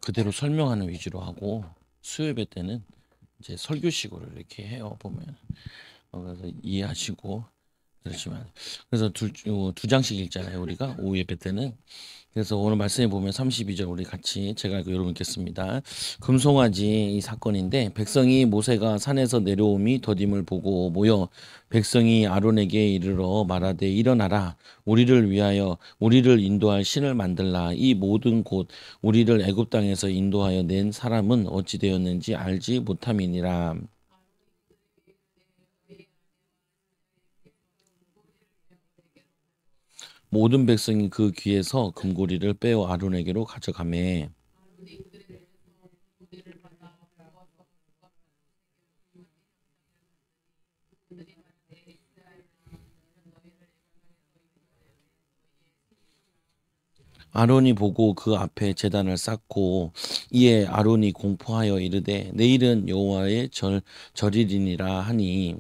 그대로 설명하는 위주로 하고 수요 예배 때는 이제 설교식으로 이렇게 해요 보면. 그래서 이해하시고 그렇지만 그래서 두 장씩 읽잖아요 우리가 오후 예배 때는. 그래서 오늘 말씀해 보면 32절 우리 같이 제가 여러분 읽겠습니다. 금송아지 이 사건인데 백성이 모세가 산에서 내려옴이 더딤을 보고 모여 백성이 아론에게 이르러 말하되 일어나라 우리를 위하여 우리를 인도할 신을 만들라 이 모든 곳 우리를 애굽 땅에서 인도하여 낸 사람은 어찌 되었는지 알지 못함이니라. 모든 백성이 그 귀에서 금고리를 빼어 아론에게로 가져가매 아론이 보고 그 앞에 제단을 쌓고 이에 아론이 공포하여 이르되 내일은 여호와의 절일이니라 하니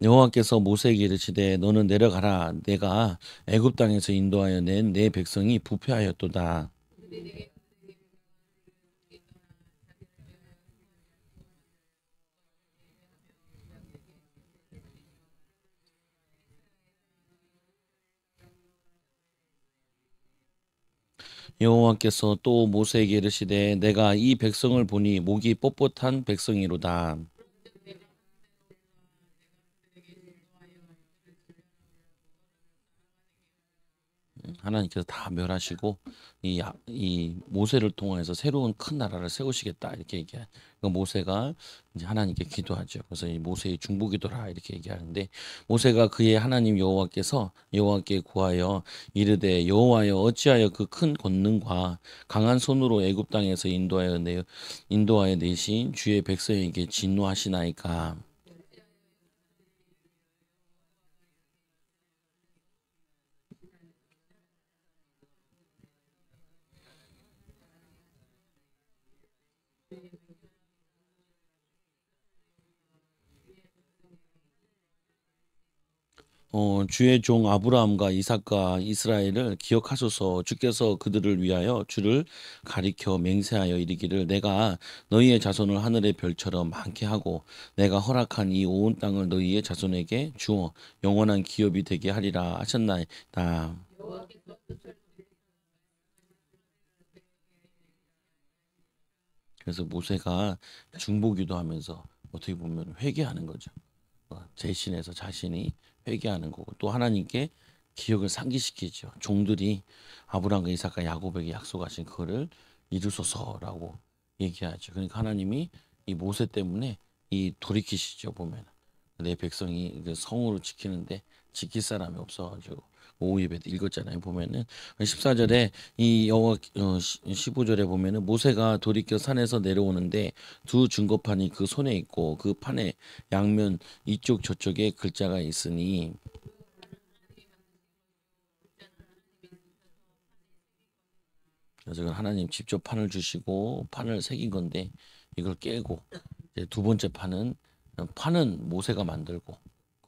여호와께서 모세에게 이르시되 너는 내려가라 내가 애굽 땅에서 인도하여 낸 내 백성이 부패하였도다. 여호와께서 또 모세에게 이르시되 내가 이 백성을 보니 목이 뻣뻣한 백성이로다. 하나님께서 다 멸하시고 이 모세를 통해서 새로운 큰 나라를 세우시겠다 이렇게 얘기해. 그 모세가 이제 하나님께 기도하죠. 그래서 이 모세의 중보기도라 이렇게 얘기하는데 모세가 그의 하나님 여호와께서 여호와께 구하여 이르되 여호와여 어찌하여 그 큰 권능과 강한 손으로 애굽 땅에서 인도하여 내신 주의 백성에게 진노하시나이까. 주의 종 아브라함과 이삭과 이스라엘을 기억하소서. 주께서 그들을 위하여 주를 가리켜 맹세하여 이르기를 내가 너희의 자손을 하늘의 별처럼 많게 하고 내가 허락한 이 온 땅을 너희의 자손에게 주어 영원한 기업이 되게 하리라 하셨나이다. 그래서 모세가 중보기도 하면서 어떻게 보면 회개하는 거죠. 대신해서 자신이 회개하는 거고 또 하나님께 기억을 상기시키죠. 종들이 아브라함과 이삭과 야곱에게 약속하신 그거를 이루소서라고 얘기하죠. 그러니까 하나님이 이 모세 때문에 이 돌이키시죠. 보면 내 백성이 그 성으로 지키는데 지킬 사람이 없어가지고 오후 예배 때 읽었잖아요. 보면은 14절에 이 여호와 15절에 보면은 모세가 돌이켜 산에서 내려오는데 두 증거판이 그 손에 있고 그 판에 양면 이쪽 저쪽에 글자가 있으니 그래서 하나님 직접 판을 주시고 판을 새긴 건데 이걸 깨고 이제 두 번째 판은 모세가 만들고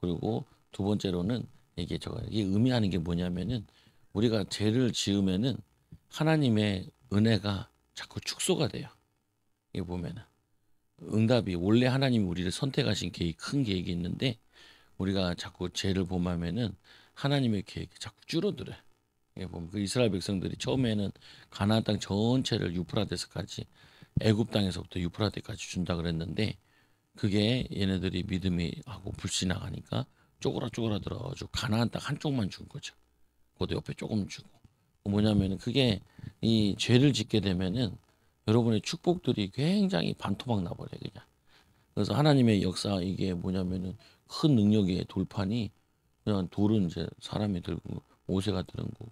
그리고 두 번째로는 이게 의미하는 게 뭐냐면은 우리가 죄를 지으면은 하나님의 은혜가 자꾸 축소가 돼요. 이게 보면은 응답이 원래 하나님이 우리를 선택하신 계획 큰 계획이 있는데 우리가 자꾸 죄를 범하면은 하나님의 계획이 자꾸 줄어들어요. 이게 보면 그 이스라엘 백성들이 처음에는 가나안 땅 전체를 유프라데스까지 애굽 땅에서부터 유프라데까지 준다 그랬는데 그게 얘네들이 믿음이 하고 불신앙하니까 쪼그라들어가지고 가나안 땅 한쪽만 준 거죠. 그것도 옆에 조금 주고 뭐냐면은 그게 이 죄를 짓게 되면은 여러분의 축복들이 굉장히 반토막 나버려요 그냥. 그래서 하나님의 역사 이게 뭐냐면은 큰 능력의 돌판이 그냥 돌은 이제 사람이 들고 모세가 드는 거고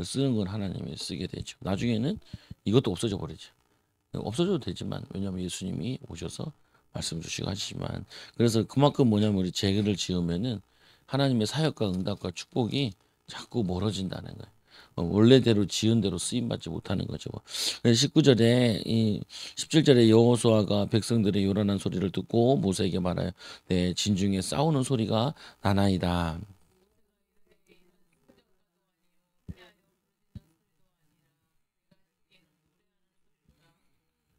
쓰는 건 하나님이 쓰게 되죠. 나중에는 이것도 없어져 버리죠. 없어져도 되지만 왜냐하면 예수님이 오셔서 말씀 주시고 하시지만 그래서 그만큼 뭐냐면 우리 죄를 지으면은 하나님의 사역과 응답과 축복이 자꾸 멀어진다는 거예요. 원래대로 지은 대로 쓰임 받지 못하는 거죠. 그래서 19절에 이 17절에 여호수아가 백성들의 요란한 소리를 듣고 모세에게 말하여 내 진중에 싸우는 소리가 나나이다.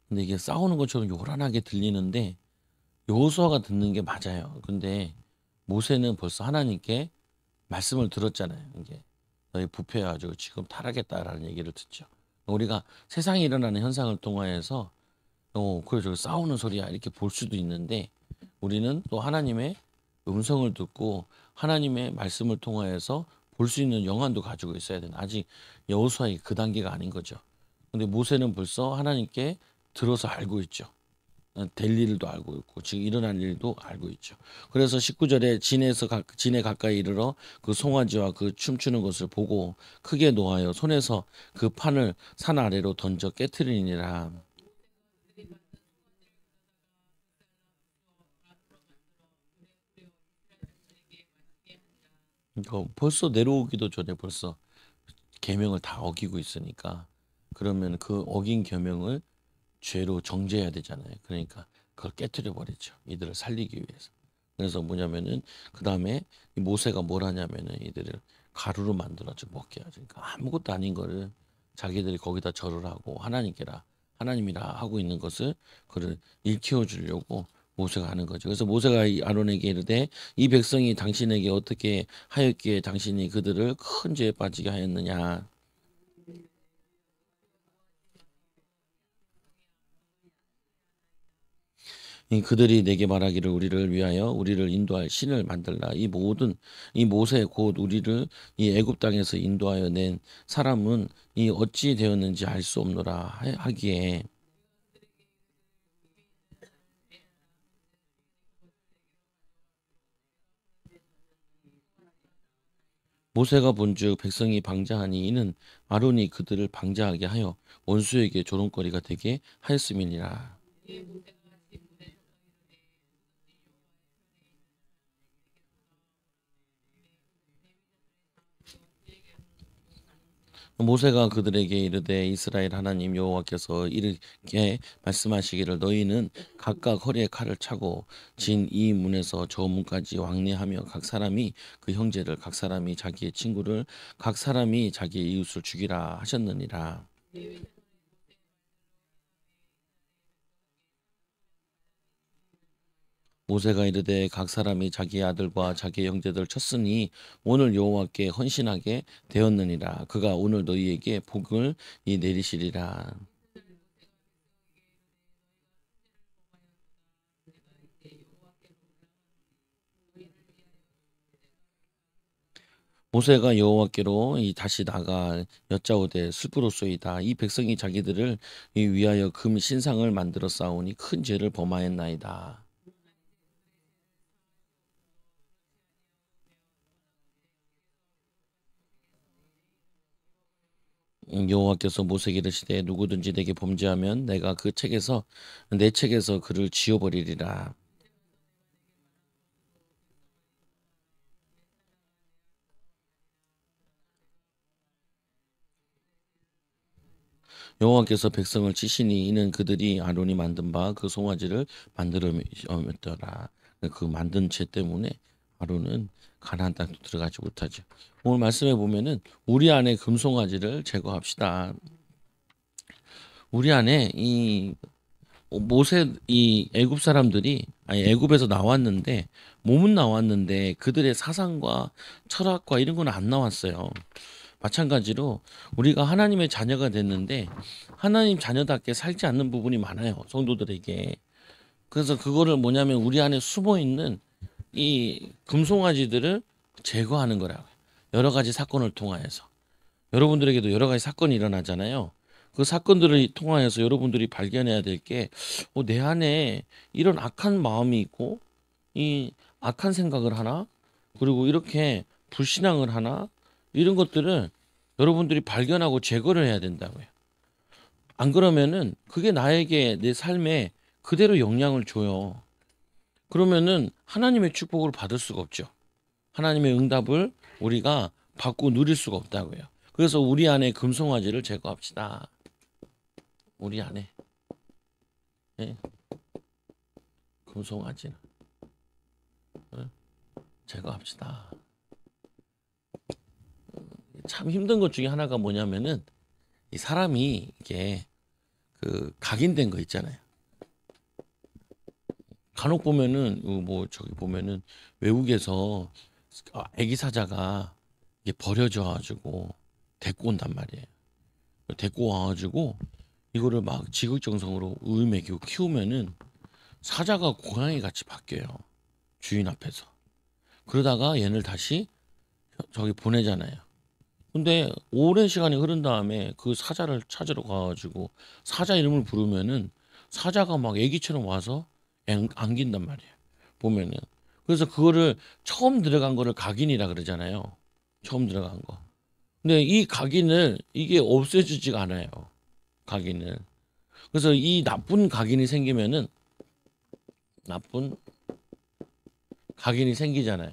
근데 이게 싸우는 것처럼 요란하게 들리는데 여호수아가 듣는 게 맞아요. 근데 모세는 벌써 하나님께 말씀을 들었잖아요. 이게 너희 부패해가지고 지금 타락했다라는 얘기를 듣죠. 우리가 세상에 일어나는 현상을 통하여서 그래서 싸우는 소리야 이렇게 볼 수도 있는데 우리는 또 하나님의 음성을 듣고 하나님의 말씀을 통하여서 볼 수 있는 영안도 가지고 있어야 되는 아직 여호수아의 그 단계가 아닌 거죠. 근데 모세는 벌써 하나님께 들어서 알고 있죠. 될 일도 알고 있고 지금 일어날 일도 알고 있죠. 그래서 19절에 진에 가까이 이르러 그 송아지와 그 춤추는 것을 보고 크게 노하여 손에서 그 판을 산 아래로 던져 깨트리니라. 그러니까 벌써 내려오기도 전에 벌써 계명을 다 어기고 있으니까 그러면 그 어긴 계명을 죄로 정죄해야 되잖아요. 그러니까 그걸 깨뜨려 버리죠. 이들을 살리기 위해서. 그래서 뭐냐면은 그 다음에 모세가 뭘 하냐면은 이들을 가루로 만들어서 먹게 하죠. 그러니까 아무것도 아닌 거를 자기들이 거기다 절을 하고 하나님이라 하고 있는 것을 그를 일깨워 주려고 모세가 하는 거죠. 그래서 모세가 이 아론에게 이르되 이 백성이 당신에게 어떻게 하였기에 당신이 그들을 큰 죄에 빠지게 하였느냐. 그들이 내게 말하기를 우리를 위하여 우리를 인도할 신을 만들라. 이 모세 곧 우리를 이 애굽 땅에서 인도하여 낸 사람은 이 어찌 되었는지 알 수 없노라 하기에 모세가 본즉 백성이 방자하니 이는 아론이 그들을 방자하게 하여 원수에게 조롱거리가 되게 하였음이니라. 모세가 그들에게 이르되 이스라엘 하나님 여호와께서 이렇게 말씀하시기를 너희는 각각 허리에 칼을 차고 진 이 문에서 저 문까지 왕래하며 각 사람이 그 형제를 각 사람이 자기의 친구를 각 사람이 자기의 이웃을 죽이라 하셨느니라. 모세가 이르되 각 사람이 자기의 아들과 자기의 형제들 쳤으니 오늘 여호와께 헌신하게 되었느니라. 그가 오늘 너희에게 복을 내리시리라. 모세가 여호와께로 다시 나가 여짜오되 슬프로소이다. 이 백성이 자기들을 위하여 금 신상을 만들어 싸우니 큰 죄를 범하였나이다. 여호와께서 모세에게 이르시되 누구든지 내게 범죄하면 내가 그 책에서 내 책에서 그를 지워버리리라. 여호와께서 백성을 치시니 이는 그들이 아론이 만든 바 그 송아지를 만들었더라. 그 만든 죄 때문에 아론은 가나안 땅도 들어가지 못하죠. 오늘 말씀해 보면은 우리 안에 금송아지를 제거합시다. 우리 안에 이 모세 이 애굽 사람들이 아니 애굽에서 나왔는데 몸은 나왔는데 그들의 사상과 철학과 이런 건 안 나왔어요. 마찬가지로 우리가 하나님의 자녀가 됐는데 하나님 자녀답게 살지 않는 부분이 많아요. 성도들에게. 그래서 그거를 뭐냐면 우리 안에 숨어 있는 이 금송아지들을 제거하는 거라고요. 여러 가지 사건을 통하여서. 여러분들에게도 여러 가지 사건이 일어나잖아요. 그 사건들을 통하여서 여러분들이 발견해야 될 게, 내 안에 이런 악한 마음이 있고, 이 악한 생각을 하나, 그리고 이렇게 불신앙을 하나, 이런 것들을 여러분들이 발견하고 제거를 해야 된다고요. 안 그러면은 그게 나에게 내 삶에 그대로 영향을 줘요. 그러면은 하나님의 축복을 받을 수가 없죠. 하나님의 응답을 우리가 받고 누릴 수가 없다고요. 그래서 우리 안에 금송아지를 제거합시다. 우리 안에 예? 금송아지는 제거합시다. 참 힘든 것 중에 하나가 뭐냐면은 이 사람이 이게 그 각인된 거 있잖아요. 간혹 보면은 뭐 저기 보면은 외국에서 아기 사자가 이게 버려져 가지고 데리고 온단 말이에요. 데리고 와가지고 이거를 막 지극정성으로 우유 먹이고 키우면은 사자가 고양이 같이 바뀌어요. 주인 앞에서. 그러다가 얘를 다시 저기 보내잖아요. 근데 오랜 시간이 흐른 다음에 그 사자를 찾으러 가가지고 사자 이름을 부르면은 사자가 막 애기처럼 와서 안긴단 말이에요. 보면은. 그래서 그거를 처음 들어간 거를 각인이라 그러잖아요. 처음 들어간 거. 근데 이 각인을 이게 없애주지가 않아요. 각인을. 그래서 이 나쁜 각인이 생기면은 나쁜 각인이 생기잖아요.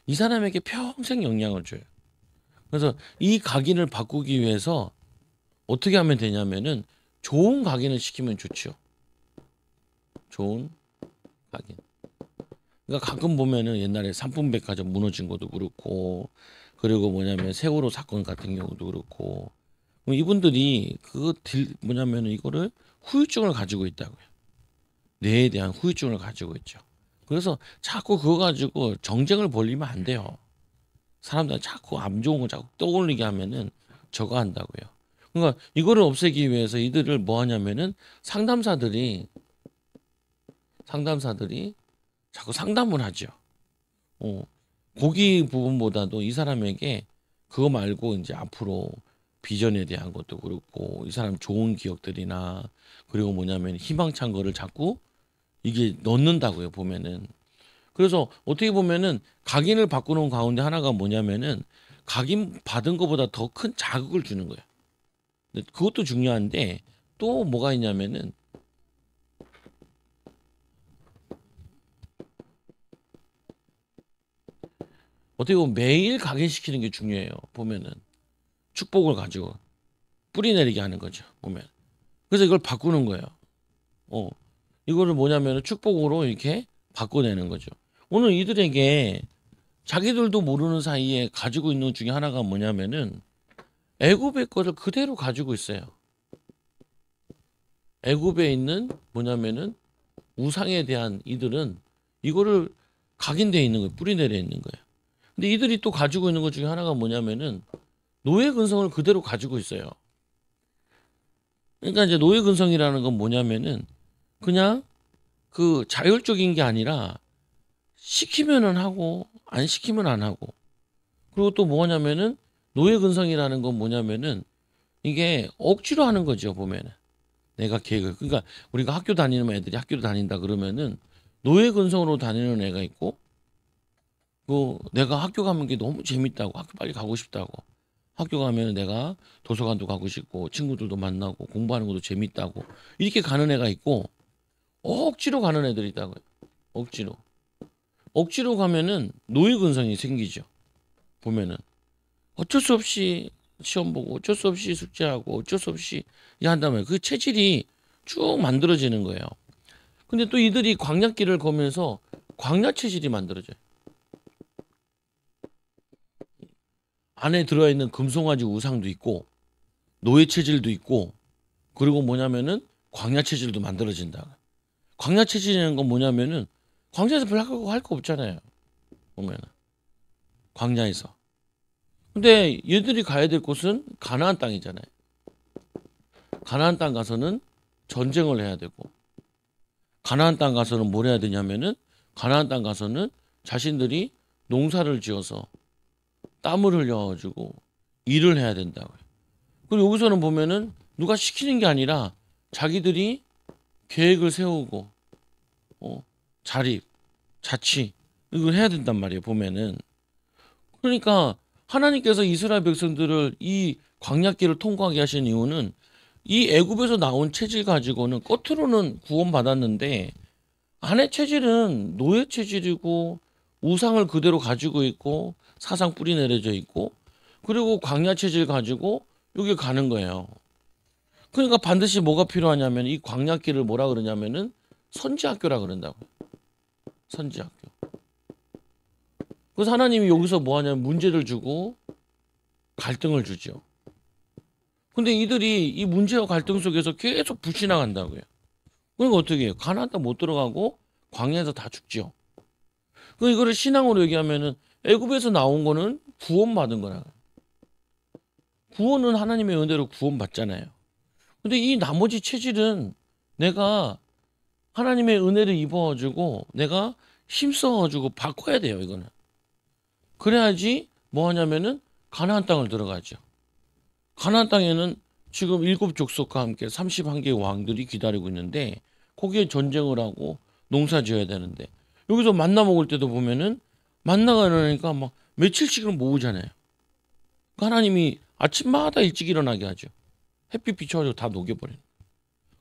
이 사람에게 평생 영향을 줘요. 그래서 이 각인을 바꾸기 위해서 어떻게 하면 되냐면은 좋은 각인을 시키면 좋죠. 좋은 각인. 그러니까 가끔 보면은 옛날에 삼풍백화점 무너진 것도 그렇고, 그리고 뭐냐면 세월호 사건 같은 경우도 그렇고, 이분들이 그거 뭐냐면은 이거를 후유증을 가지고 있다고요. 뇌에 대한 후유증을 가지고 있죠. 그래서 자꾸 그거 가지고 정쟁을 벌이면 안 돼요. 사람들 자꾸 안 좋은 거 자꾸 떠올리게 하면은 저거 한다고요. 그러니까 이거를 없애기 위해서 이들을 뭐 하냐면은 상담사들이 자꾸 상담을 하죠. 고기 부분보다도 이 사람에게 그거 말고 이제 앞으로 비전에 대한 것도 그렇고 이 사람 좋은 기억들이나 그리고 뭐냐면 희망찬 거를 자꾸 이게 넣는다고요, 보면은. 그래서 어떻게 보면은 각인을 바꾸는 가운데 하나가 뭐냐면은 각인 받은 것보다 더 큰 자극을 주는 거예요. 근데 그것도 중요한데 또 뭐가 있냐면은 어떻게 보면 매일 각인시키는 게 중요해요. 보면은 축복을 가지고 뿌리 내리게 하는 거죠. 보면. 그래서 이걸 바꾸는 거예요. 이거를 뭐냐면은 축복으로 이렇게 바꿔내는 거죠. 오늘 이들에게 자기들도 모르는 사이에 가지고 있는 것 중에 하나가 뭐냐면은 애굽의 것을 그대로 가지고 있어요. 애굽에 있는 뭐냐면은 우상에 대한 이들은 이거를 각인되어 있는 거예요. 뿌리 내려 있는 거예요. 근데 이들이 또 가지고 있는 것 중에 하나가 뭐냐면은 노예 근성을 그대로 가지고 있어요. 그러니까 이제 노예 근성이라는 건 뭐냐면은 그냥 그 자율적인 게 아니라 시키면은 하고 안 시키면 안 하고, 그리고 또 뭐냐면은 노예 근성이라는 건 뭐냐면은 이게 억지로 하는 거죠. 보면은 내가 계획을, 그러니까 우리가 학교 다니는 애들이 학교를 다닌다 그러면은 노예 근성으로 다니는 애가 있고, 그 내가 학교 가면 게 너무 재밌다고 학교 빨리 가고 싶다고, 학교 가면 내가 도서관도 가고 싶고 친구들도 만나고 공부하는 것도 재밌다고 이렇게 가는 애가 있고, 억지로 가는 애들이 있다고요. 억지로 가면은 노예 근성이 생기죠. 보면은 어쩔 수 없이 시험 보고 어쩔 수 없이 숙제하고 어쩔 수 없이 한다면 그 체질이 쭉 만들어지는 거예요. 근데 또 이들이 광야길을 거면서 광야 체질이 만들어져요. 안에 들어있는 금송아지 우상도 있고 노예 체질도 있고, 그리고 뭐냐면은 광야 체질도 만들어진다. 광야 체질이라는 건 뭐냐면은 광야에서 별로 할 거 없잖아요. 보면은 광야에서. 근데 얘들이 가야 될 곳은 가나안 땅이잖아요. 가나안 땅 가서는 전쟁을 해야 되고, 가나안 땅 가서는 뭘 해야 되냐면은 가나안 땅 가서는 자신들이 농사를 지어서 땀을 흘려가지고 일을 해야 된다고요. 그리고 여기서는 보면은 누가 시키는 게 아니라 자기들이 계획을 세우고 자립, 자치 이걸 해야 된단 말이에요. 보면은. 그러니까 하나님께서 이스라엘 백성들을 이 광야길을 통과하게 하신 이유는 이 애굽에서 나온 체질 가지고는 겉으로는 구원받았는데 안의 체질은 노예 체질이고 우상을 그대로 가지고 있고 사상 뿌리 내려져 있고, 그리고 광야 체질 가지고 여기 가는 거예요. 그러니까 반드시 뭐가 필요하냐면 이 광야길을 뭐라 그러냐면은 선지학교라 그런다고요. 선지학교. 그래서 하나님이 여기서 뭐 하냐면 문제를 주고 갈등을 주죠. 근데 이들이 이 문제와 갈등 속에서 계속 불신앙한다고요. 그러니까 어떻게 해요? 가나안 땅 못 들어가고 광야에서 다 죽죠. 그 이거를 신앙으로 얘기하면은 애굽에서 나온 거는 구원받은 거라. 구원은 하나님의 은혜로 구원받잖아요. 근데 이 나머지 체질은 내가 하나님의 은혜를 입어가지고 내가 힘써가지고 바꿔야 돼요. 이거는. 그래야지 뭐 하냐면은 가나안 땅을 들어가죠. 가나안 땅에는 지금 7족속과 함께 31개의 왕들이 기다리고 있는데 거기에 전쟁을 하고 농사 지어야 되는데 여기서 만나 먹을 때도 보면은 만나가 일어나니까 막 며칠씩은 모으잖아요. 하나님이 아침마다 일찍 일어나게 하죠. 햇빛 비춰가지고 다 녹여버려요.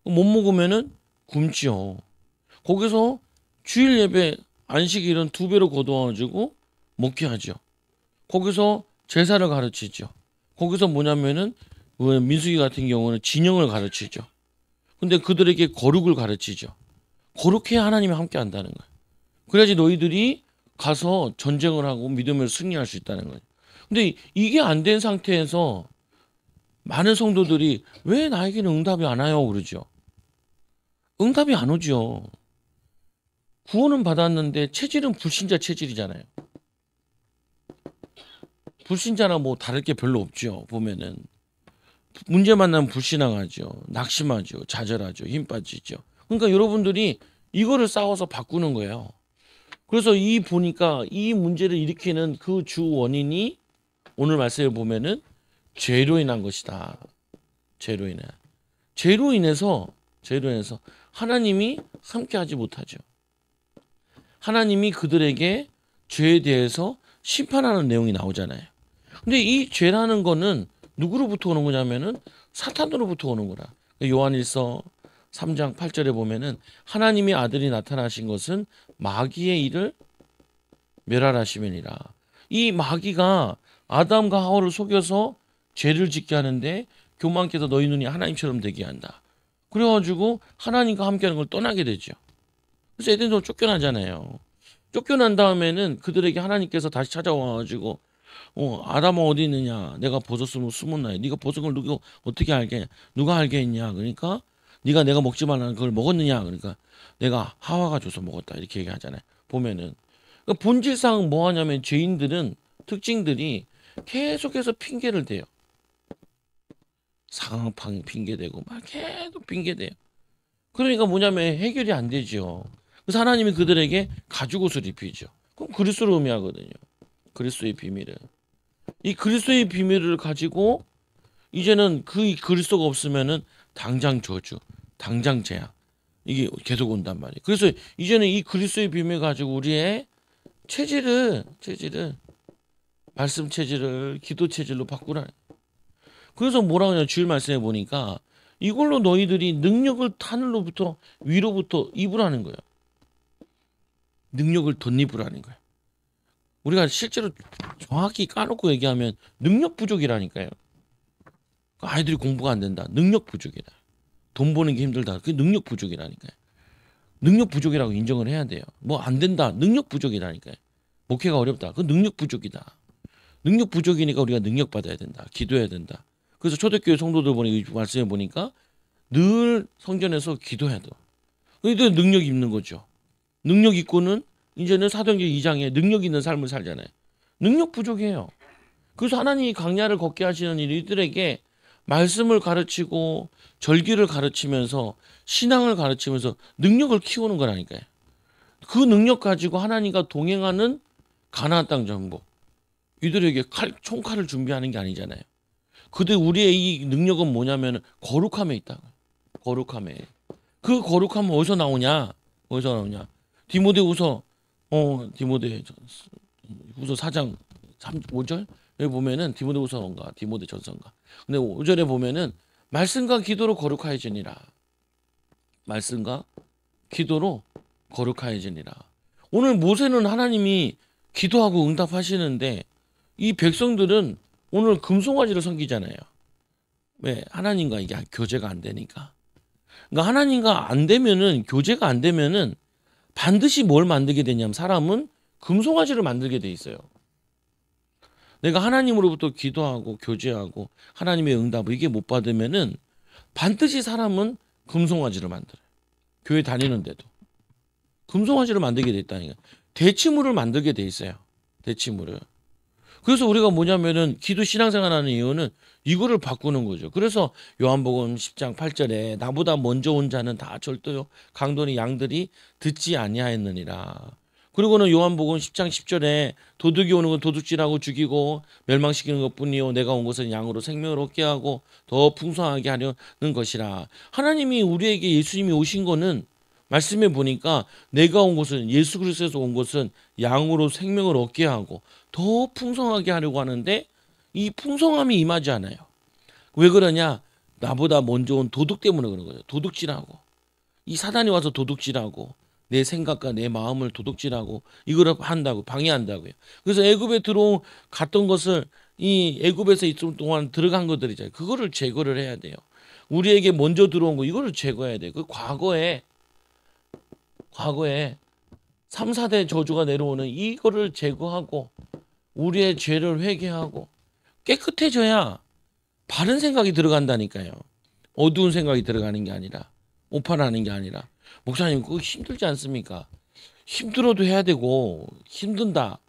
못 먹으면은 굶지요. 거기서 주일 예배 안식일은 2배로 거둬가지고 먹게 하죠. 거기서 제사를 가르치죠. 거기서 뭐냐면은 민수기 같은 경우는 진영을 가르치죠. 근데 그들에게 거룩을 가르치죠. 거룩해야 하나님이 함께 한다는 거예요. 그래야지 너희들이 가서 전쟁을 하고 믿음을 승리할 수 있다는 거예요. 근데 이게 안 된 상태에서 많은 성도들이 왜 나에게는 응답이 안 와요? 그러죠. 응답이 안 오죠. 구원은 받았는데 체질은 불신자 체질이잖아요. 불신자나 뭐 다를 게 별로 없죠. 보면은 문제 만나면 불신앙하죠. 낙심하죠. 좌절하죠. 힘 빠지죠. 그러니까 여러분들이 이거를 싸워서 바꾸는 거예요. 그래서 이 보니까 이 문제를 일으키는 그 주 원인이 오늘 말씀에 보면은 죄로 인한 것이다. 죄로 인해서 하나님이 함께하지 못하죠. 하나님이 그들에게 죄에 대해서 심판하는 내용이 나오잖아요. 근데 이 죄라는 거는 누구로부터 오는 거냐면은 사탄으로부터 오는 거라. 요한일서 3장 8절에 보면은 하나님의 아들이 나타나신 것은 마귀의 일을 멸하라심이니라. 이 마귀가 아담과 하와를 속여서 죄를 짓게 하는데 교만께서 너희 눈이 하나님처럼 되게 한다. 그래가지고 하나님과 함께하는 걸 떠나게 되죠. 그래서 에덴으로 쫓겨나잖아요. 쫓겨난 다음에는 그들에게 하나님께서 다시 찾아와가지고 아담아 어디 있느냐? 내가 벗었으면 숨었나요? 네가 벗은 걸 누가 어떻게 알게? 누가 알게 했냐? 그러니까 네가 내가 먹지 말라는 그걸 먹었느냐? 그러니까 내가 하와가 줘서 먹었다 이렇게 얘기하잖아요. 보면은 그러니까 본질상 뭐 하냐면 죄인들은 특징들이 계속해서 핑계를 대요. 상황 핑계대고 막 계속 핑계대요. 그러니까 뭐냐면 해결이 안 되죠. 그래서 하나님이 그들에게 가죽옷을 입히죠. 그럼 그리스도를 의미하거든요. 그리스도의 비밀을. 이 그리스도의 비밀을 가지고 이제는 그 그리스도가 없으면은 당장 저주, 당장 재앙 이게 계속 온단 말이에요. 그래서 이제는 이 그리스도의 비밀 가지고 우리의 체질을 말씀 체질을 기도 체질로 바꾸라. 그래서 뭐라고 하냐 주일 말씀해 보니까 이걸로 너희들이 능력을 하늘로부터 위로부터 입으라는 거예요. 능력을 덧입으라는 거예요. 우리가 실제로 정확히 까놓고 얘기하면 능력 부족이라니까요. 아이들이 공부가 안 된다. 능력 부족이다. 돈 버는 게 힘들다. 그게 능력 부족이라니까요. 능력 부족이라고 인정을 해야 돼요. 뭐 안 된다. 능력 부족이라니까요. 목회가 어렵다. 그건 능력 부족이다. 능력 부족이니까 우리가 능력 받아야 된다. 기도해야 된다. 그래서 초대교회 성도들 보니 말씀해 보니까 늘 성전에서 기도해야 돼. 이들 능력 있는 거죠. 능력 있고는 이제는 사도행전 2장에 능력 있는 삶을 살잖아요. 능력 부족해요. 그래서 하나님이 광야를 걷게 하시는 이들에게 말씀을 가르치고 절기를 가르치면서 신앙을 가르치면서 능력을 키우는 거라니까요. 그 능력 가지고 하나님과 동행하는 가나안 땅 정복. 이들에게 총칼을 준비하는 게 아니잖아요. 그들 우리의 이 능력은 뭐냐면 거룩함에 있다. 거룩함에. 그 거룩함은 어디서 나오냐? 디모데후서 4장 5절 여기 보면은 디모데후서인가 디모데전서인가. 근데 5절에 보면은 말씀과 기도로 거룩하여지니라. 말씀과 기도로 거룩하여지니라. 오늘 모세는 하나님이 기도하고 응답하시는데 이 백성들은 오늘 금송아지를 섬기잖아요. 왜? 하나님과 이게 교제가 안 되니까. 그러니까 하나님과 안 되면은, 교제가 안 되면은 반드시 뭘 만들게 되냐면 사람은 금송아지를 만들게 돼 있어요. 내가 하나님으로부터 기도하고 교제하고 하나님의 응답을 이게 못 받으면은 반드시 사람은 금송아지를 만들어요. 교회 다니는데도 금송아지를 만들게 돼 있다니까. 대치물을 만들게 돼 있어요. 대치물을. 그래서 우리가 뭐냐면은 기도 신앙생활하는 이유는 이거를 바꾸는 거죠. 그래서 요한복음 10장 8절에 나보다 먼저 온 자는 다 절도요 강도니 양들이 듣지 아니하였느니라. 그리고는 요한복음 10장 10절에 도둑이 오는 건 도둑질하고 죽이고 멸망시키는 것뿐이요 내가 온 것은 양으로 생명을 얻게 하고 더 풍성하게 하려는 것이라. 하나님이 우리에게 예수님이 오신 거는 말씀해 보니까 내가 온 것은 예수 그리스도에서 온 것은 양으로 생명을 얻게 하고 더 풍성하게 하려고 하는데 이 풍성함이 임하지 않아요. 왜 그러냐? 나보다 먼저 온 도둑 때문에 그런 거예요. 도둑질하고 이 사단이 와서 도둑질하고 내 생각과 내 마음을 도둑질하고 이거를 한다고 방해한다고요. 그래서 애굽에 들어온 갔던 것을 이 애굽에서 있을 동안 들어간 것들이잖아요. 그거를 제거를 해야 돼요. 우리에게 먼저 들어온 거 이거를 제거해야 돼요. 그 과거에 3, 4대 저주가 내려오는 이거를 제거하고 우리의 죄를 회개하고 깨끗해져야 바른 생각이 들어간다니까요. 어두운 생각이 들어가는 게 아니라 오판하는 게 아니라 목사님 그거 힘들지 않습니까? 힘들어도 해야 되고 힘들다고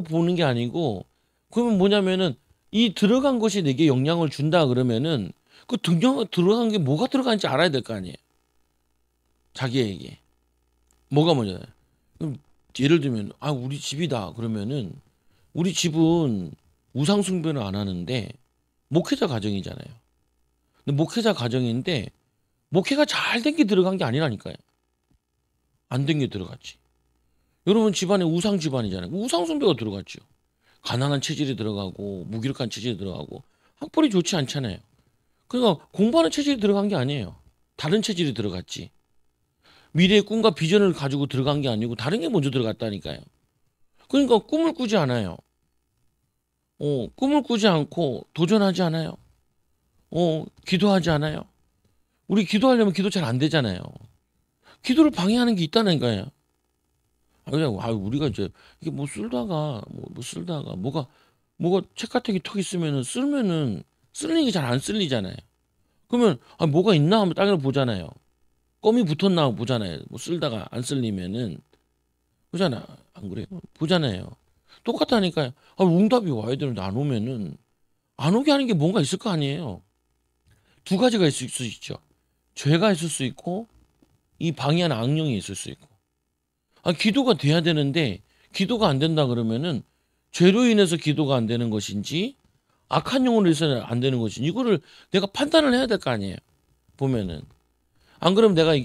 보는 게 아니고 그러면 뭐냐면은 이 들어간 것이 내게 영향을 준다 그러면은 그 들어간 게 뭐가 들어간지 알아야 될 거 아니에요. 자기에게 뭐가 먼저요? 그럼 예를 들면 우리 집이다 그러면은 우리 집은 우상 숭배를 안 하는데 목회자 가정이잖아요. 근데 목회자 가정인데 목회가 잘 된 게 들어간 게 아니라니까요. 안 된 게 들어갔지. 여러분 집안에 우상 집안이잖아요. 우상 숭배가 들어갔죠. 가난한 체질이 들어가고 무기력한 체질이 들어가고 학벌이 좋지 않잖아요. 그러니까 공부하는 체질이 들어간 게 아니에요. 다른 체질이 들어갔지. 미래의 꿈과 비전을 가지고 들어간 게 아니고 다른 게 먼저 들어갔다니까요. 그러니까 꿈을 꾸지 않아요. 꿈을 꾸지 않고 도전하지 않아요. 기도하지 않아요. 우리 기도하려면 기도 잘 안 되잖아요. 기도를 방해하는 게 있다는 거예요. 그냥 우리가 이제 이게 뭐 쓰다가 뭐가 책가택이 턱 있으면은 쓰면은 쓰는 게 잘 안 쓸리잖아요. 그러면 뭐가 있나 한번 딱 보잖아요. 껌이 붙었나 보잖아요. 뭐 쓸다가 안 쓸리면은 보잖아. 안 그래요? 보잖아요. 똑같다니까요. 응답이 와야 되는데 안 오면은 안 오게 하는 게 뭔가 있을 거 아니에요. 두 가지가 있을 수 있죠. 죄가 있을 수 있고 이 방해하는 악령이 있을 수 있고. 기도가 돼야 되는데 기도가 안 된다 그러면은 죄로 인해서 기도가 안 되는 것인지 악한 영으로 인해서 안 되는 것인지 이거를 내가 판단을 해야 될 거 아니에요. 보면은 안 그러면 내가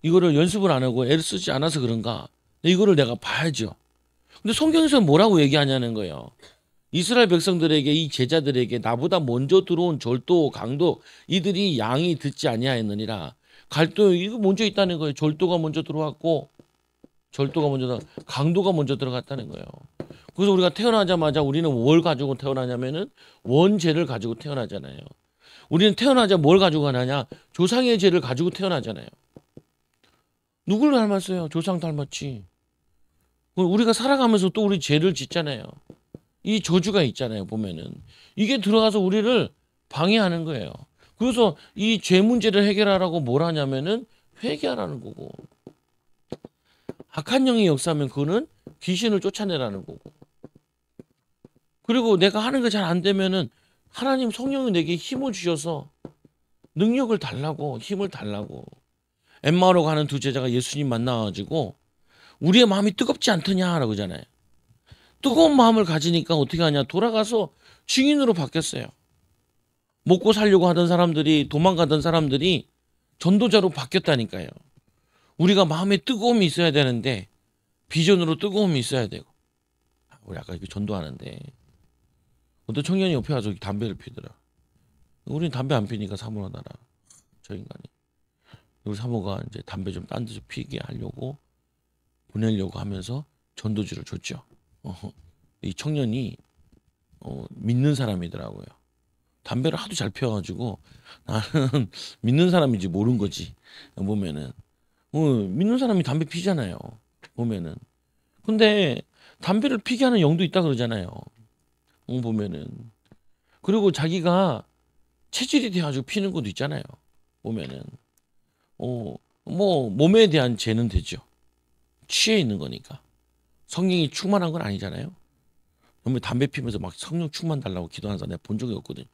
이거를 연습을 안 하고 애를 쓰지 않아서 그런가? 이거를 내가 봐야죠. 근데 성경에서 뭐라고 얘기하냐는 거예요. 이스라엘 백성들에게 이 제자들에게 나보다 먼저 들어온 절도 강도 이들이 양이 듣지 아니하였느니라. 갈도 이거 먼저 있다는 거예요. 절도가 먼저 들어왔고 강도가 먼저 들어갔다는 거예요. 그래서 우리가 태어나자마자 우리는 뭘 가지고 태어나냐면은 원죄를 가지고 태어나잖아요. 우리는 태어나자 뭘 가지고 가느냐? 조상의 죄를 가지고 태어나잖아요. 누굴 닮았어요? 조상 닮았지. 우리가 살아가면서 또 우리 죄를 짓잖아요. 이 저주가 있잖아요. 보면은 이게 들어가서 우리를 방해하는 거예요. 그래서 이 죄 문제를 해결하라고 뭘 하냐면은 회개하라는 거고, 악한 영이 역사하면 그거는 귀신을 쫓아내라는 거고, 그리고 내가 하는 게 잘 안 되면은 하나님 성령이 내게 힘을 주셔서 능력을 달라고, 힘을 달라고. 엠마오로 가는 두 제자가 예수님 만나가지고 우리의 마음이 뜨겁지 않더냐라고 하잖아요. 뜨거운 마음을 가지니까 어떻게 하냐? 돌아가서 증인으로 바뀌었어요. 먹고 살려고 하던 사람들이, 도망가던 사람들이 전도자로 바뀌었다니까요. 우리가 마음에 뜨거움이 있어야 되는데 비전으로 뜨거움이 있어야 되고. 우리 아까 이렇게 전도하는데 어떤 청년이 옆에 와서 담배를 피더라. 우리는 담배 안 피니까 사모하더라. 저 인간이. 우리 사모가 이제 담배 좀 딴 데서 피게 하려고 보내려고 하면서 전도지를 줬죠. 이 청년이 믿는 사람이더라고요. 담배를 하도 잘 피워가지고 나는 믿는 사람인지 모르는 거지. 보면은 믿는 사람이 담배 피잖아요. 보면은 근데 담배를 피게 하는 영도 있다 그러잖아요. 보면은 그리고 자기가 체질이 돼가지고 피는 것도 있잖아요. 보면은 뭐 몸에 대한 죄는 되죠. 취해 있는 거니까 성령이 충만한 건 아니잖아요. 그러면 담배 피면서 막 성령 충만 달라고 기도하는 사람 내가 본 적이 없거든요.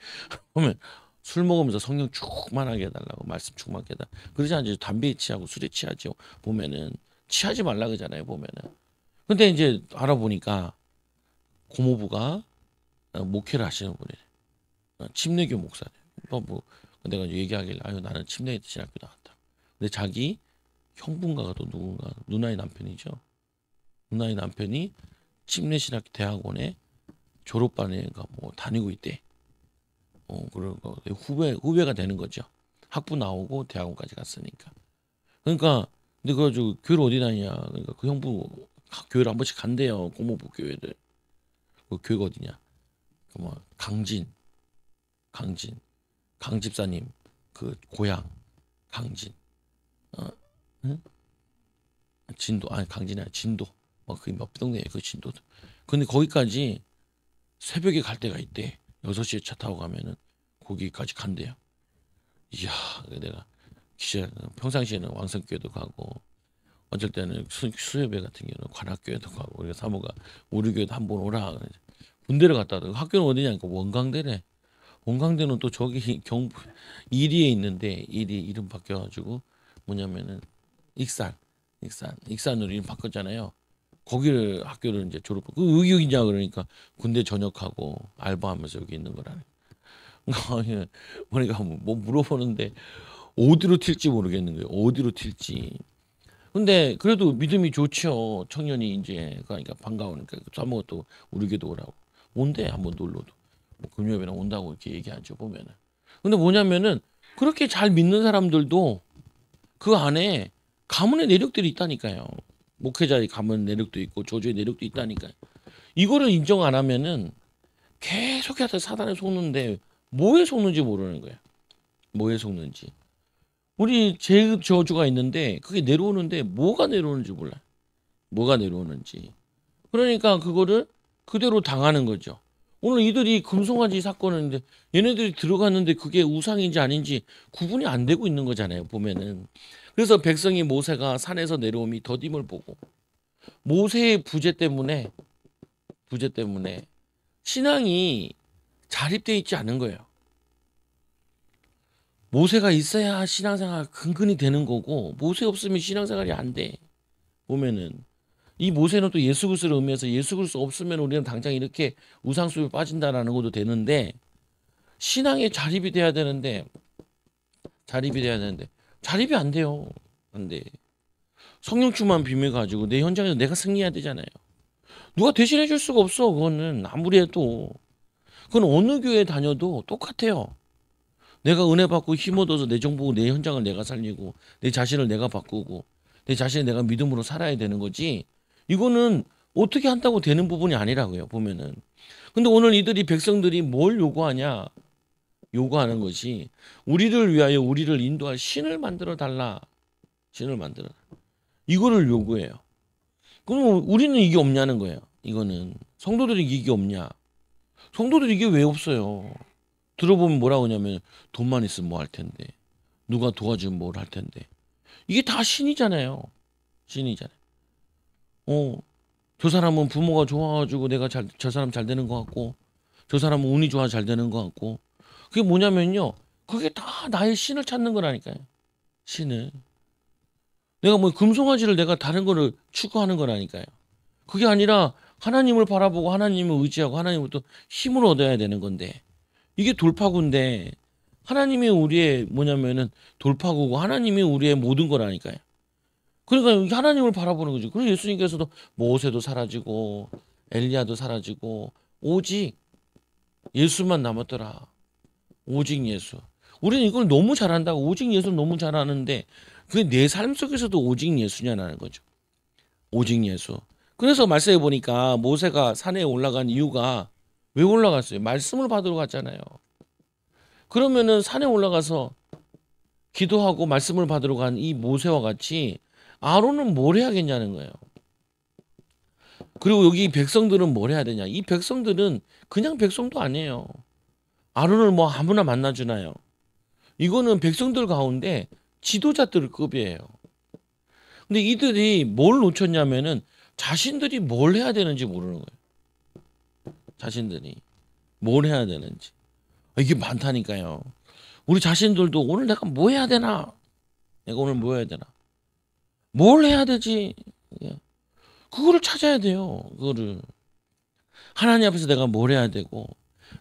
그러면 술 먹으면서 성령 충만하게 해달라고 말씀 충만하게 해달라고 그러지 않지. 담배에 취하고 술에 취하죠. 보면은 취하지 말라 그러잖아요. 보면은 근데 이제 알아보니까 고모부가 목회를 하시는 분이래. 침례교 목사래. 뭐 내가 얘기하길래 아유 나는 침례 신학교 나왔다. 근데 자기 형분가가 또 누군가 누나의 남편이죠. 누나의 남편이 침례신학 대학원에 졸업반인가 뭐 다니고 있대. 그리고 후배가 되는 거죠. 학부 나오고 대학원까지 갔으니까. 그러니까 근데 그래가지고 교회를 어디 다니냐. 그러니까 그 형부 교회를 한 번씩 간대요. 고모부 교회를. 그 교회가 어디냐. 그 뭐 강진 강 집사님 그 고향 강진. 응? 진도 아니 강진이 아니라 진도. 그게 몇 동네에 그 진도도. 근데 거기까지 새벽에 갈 때가 있대. 6시에 차 타고 가면은 거기까지 간대요. 이야, 내가 평상시에는 왕성교회도 가고 어쩔 때는 수협회 같은 경우는 관악교회도 가고 우리가 사모가 우리 교회도 한번 오라. 군대를 갔다 와도 학교는 어디냐니까 원광대래. 원광대는 또 저기 경북 이리에 있는데 이리 이름 바뀌어가지고 뭐냐면은 익산으로 이름 바꿨잖아요. 거기를 학교를 이제 졸업하고 그 의욕이냐 그러니까 군대 전역하고 알바하면서 여기 있는 거라네. 그러니까 뭐 물어보는데 어디로 튈지 모르겠는 거예요. 어디로 튈지. 근데 그래도 믿음이 좋죠. 청년이 이제 그러니까 반가우니까 사모가 또 우리 교도 오라고 온대 한번 놀러도 뭐 금요일에 온다고 이렇게 얘기하죠 보면은. 근데 뭐냐면은 그렇게 잘 믿는 사람들도 그 안에 가문의 내력들이 있다니까요. 목회자의 가문 내력도 있고 조주의 내력도 있다니까요. 이거를 인정 안 하면은 계속해서 사단에 속는데 뭐에 속는지 모르는 거야. 뭐에 속는지. 우리 제 저주가 있는데 그게 내려오는데 뭐가 내려오는지 몰라. 뭐가 내려오는지. 그러니까 그거를 그대로 당하는 거죠. 오늘 이들이 금송아지 사건인데 얘네들이 들어갔는데 그게 우상인지 아닌지 구분이 안 되고 있는 거잖아요. 보면은. 그래서 백성이 모세가 산에서 내려옴이 더딤을 보고 모세의 부재 때문에 신앙이 자립되어 있지 않은 거예요. 모세가 있어야 신앙생활 근근히 되는 거고 모세 없으면 신앙생활이 안 돼. 보면은 이 모세는 또 예수 그리스도를 의미해서 예수 그리스도 없으면 우리는 당장 이렇게 우상숭배에 빠진다라는 것도 되는데 신앙에 자립이 돼야 되는데 자립이 안 돼요. 안 돼. 성령 충만 비밀 가지고 내 현장에서 내가 승리해야 되잖아요. 누가 대신해 줄 수가 없어. 그거는 아무리 해도. 그건 어느 교회 다녀도 똑같아요. 내가 은혜 받고 힘 얻어서 내 정보고 내 현장을 내가 살리고 내 자신을 내가 바꾸고 내 자신을 내가 믿음으로 살아야 되는 거지. 이거는 어떻게 한다고 되는 부분이 아니라고요. 보면은. 근데 오늘 이들이 백성들이 뭘 요구하냐? 요구하는 것이 우리를 위하여 우리를 인도할 신을 만들어 달라. 신을 만들어. 이거를 요구해요. 그럼 우리는 이게 없냐는 거예요. 이거는 성도들이 이게 없냐? 성도들이 이게 왜 없어요? 들어보면 뭐라고 하냐면 돈만 있으면 뭐 할 텐데 누가 도와주면 뭘 할 텐데 이게 다 신이잖아요. 신이잖아요. 저 사람은 부모가 좋아가지고 내가 저 사람 잘 되는 것 같고 저 사람은 운이 좋아 잘 되는 것 같고 그게 뭐냐면요. 그게 다 나의 신을 찾는 거라니까요. 신을. 내가 뭐 금송아지를 내가 다른 거를 추구하는 거라니까요. 그게 아니라 하나님을 바라보고 하나님을 의지하고 하나님부터 힘을 얻어야 되는 건데 이게 돌파구인데 하나님이 우리의 뭐냐면은 돌파구고 하나님이 우리의 모든 거라니까요. 그러니까 하나님을 바라보는 거죠. 그래서 예수님께서도 모세도 사라지고 엘리야도 사라지고 오직 예수만 남았더라. 오직 예수. 우리는 이걸 너무 잘한다고 오직 예수 너무 잘하는데 그게 내 삶 속에서도 오직 예수냐라는 거죠. 오직 예수. 그래서 말씀해 보니까 모세가 산에 올라간 이유가 왜 올라갔어요? 말씀을 받으러 갔잖아요. 그러면은 산에 올라가서 기도하고 말씀을 받으러 간 이 모세와 같이 아론은 뭘 해야겠냐는 거예요. 그리고 여기 백성들은 뭘 해야 되냐? 이 백성들은 그냥 백성도 아니에요. 아론을 뭐 아무나 만나주나요? 이거는 백성들 가운데 지도자들 급이에요. 근데 이들이 뭘 놓쳤냐면은 자신들이 뭘 해야 되는지 모르는 거예요. 자신들이 뭘 해야 되는지. 이게 많다니까요. 우리 자신들도 오늘 내가 뭐 해야 되나? 내가 오늘 뭐 해야 되나? 뭘 해야 되지? 예. 그거를 찾아야 돼요. 그거를. 하나님 앞에서 내가 뭘 해야 되고,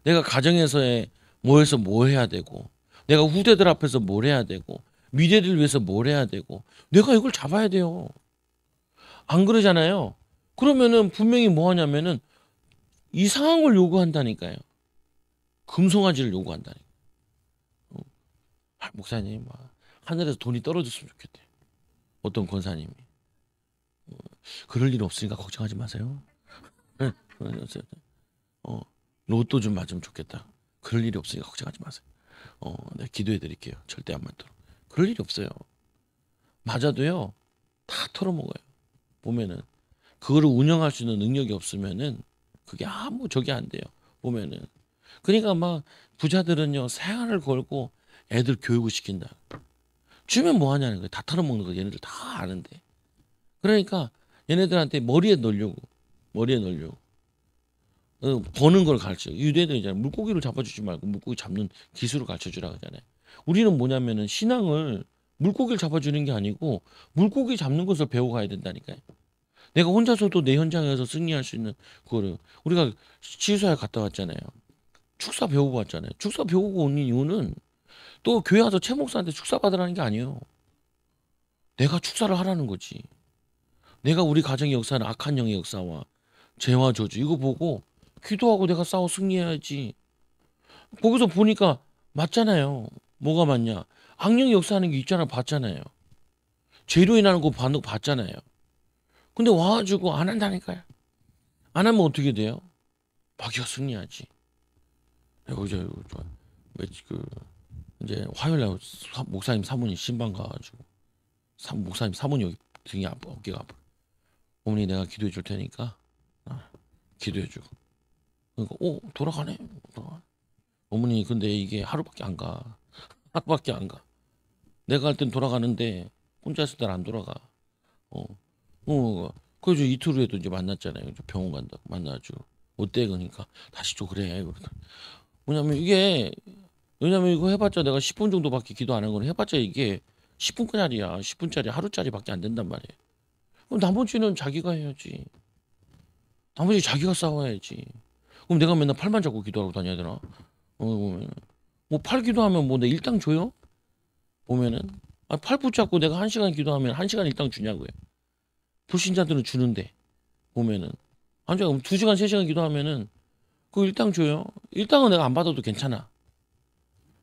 내가 가정에서의 뭐에서 뭘 해야 되고, 내가 후대들 앞에서 뭘 해야 되고, 미래를 위해서 뭘 해야 되고, 내가 이걸 잡아야 돼요. 안 그러잖아요. 그러면은 분명히 뭐 하냐면은 이상한 걸 요구한다니까요. 금송아지를 요구한다니까. 목사님, 하늘에서 돈이 떨어졌으면 좋겠대. 어떤 권사님이. 그럴 일 없으니까 걱정하지 마세요. 어, 로또 좀 맞으면 좋겠다. 그럴 일이 없으니까 걱정하지 마세요. 내가 기도해 드릴게요. 절대 안 맞도록. 그럴 일이 없어요. 맞아도요, 다 털어먹어요. 보면은. 그거를 운영할 수 있는 능력이 없으면은 그게 아무 적이 안 돼요. 보면은. 그러니까 막 부자들은요, 생활을 걸고 애들 교육을 시킨다. 주면 뭐 하냐는 거예요. 다 털어먹는 거 얘네들 다 아는데. 그러니까 얘네들한테 머리에 넣으려고. 버는 걸 가르쳐. 유대인들이잖아요. 물고기를 잡아주지 말고 물고기 잡는 기술을 가르쳐 주라 그러잖아요. 우리는 뭐냐면은 신앙을 물고기를 잡아주는 게 아니고 물고기 잡는 것을 배워가야 된다니까요. 내가 혼자서도 내 현장에서 승리할 수 있는 그거를 우리가 치유사에 갔다 왔잖아요. 축사 배우고 왔잖아요. 축사 배우고 온 이유는 또 교회 와서 최 목사한테 축사 받으라는 게 아니에요. 내가 축사를 하라는 거지. 내가 우리 가정의 역사는 악한 영의 역사와 죄와 저주 이거 보고 기도하고 내가 싸워 승리해야지. 거기서 보니까 맞잖아요. 뭐가 맞냐? 악령이 역사하는 게 있잖아. 봤잖아요. 죄로 인하는 거 봤잖아요. 근데 와가지고 안 한다니까요. 안 하면 어떻게 돼요? 박이가 승리하지. 이제 그 이제 화요일 날 목사님 사모님 신방 가가지고 목사님 사모님 여기 등이 아파 어깨가 아파. 어머니 내가 기도해 줄 테니까 기도해 주고. 그러니까 돌아가네. 돌아가. 어머니 근데 이게 하루밖에 안 가. 하루밖에 안 가. 내가 할 땐 돌아가는데 혼자 있을 땐 안 돌아가. 어. 그래서 이틀 후에도 이제 만났잖아요. 병원 간다고 만나가지고 어때 그러니까 다시 좀 그래. 그러더니. 왜냐면 이거 해봤자 내가 10분 정도밖에 기도 안 한 거는 해봤자 이게 10분짜리야. 10분짜리 하루짜리밖에 안 된단 말이에요. 그럼 나머지는 자기가 해야지. 나머지 자기가 싸워야지. 그럼 내가 맨날 팔만 잡고 기도하고 다녀야 되나? 보면은 뭐팔 기도하면 뭐 내 일당 줘요? 보면은 팔 붙잡고 내가 1시간 기도하면 1시간 일당 주냐고요. 불신자들은 주는데 보면은 아니 2시간 3시간 기도하면은 그 일당 줘요. 일당은 내가 안 받아도 괜찮아.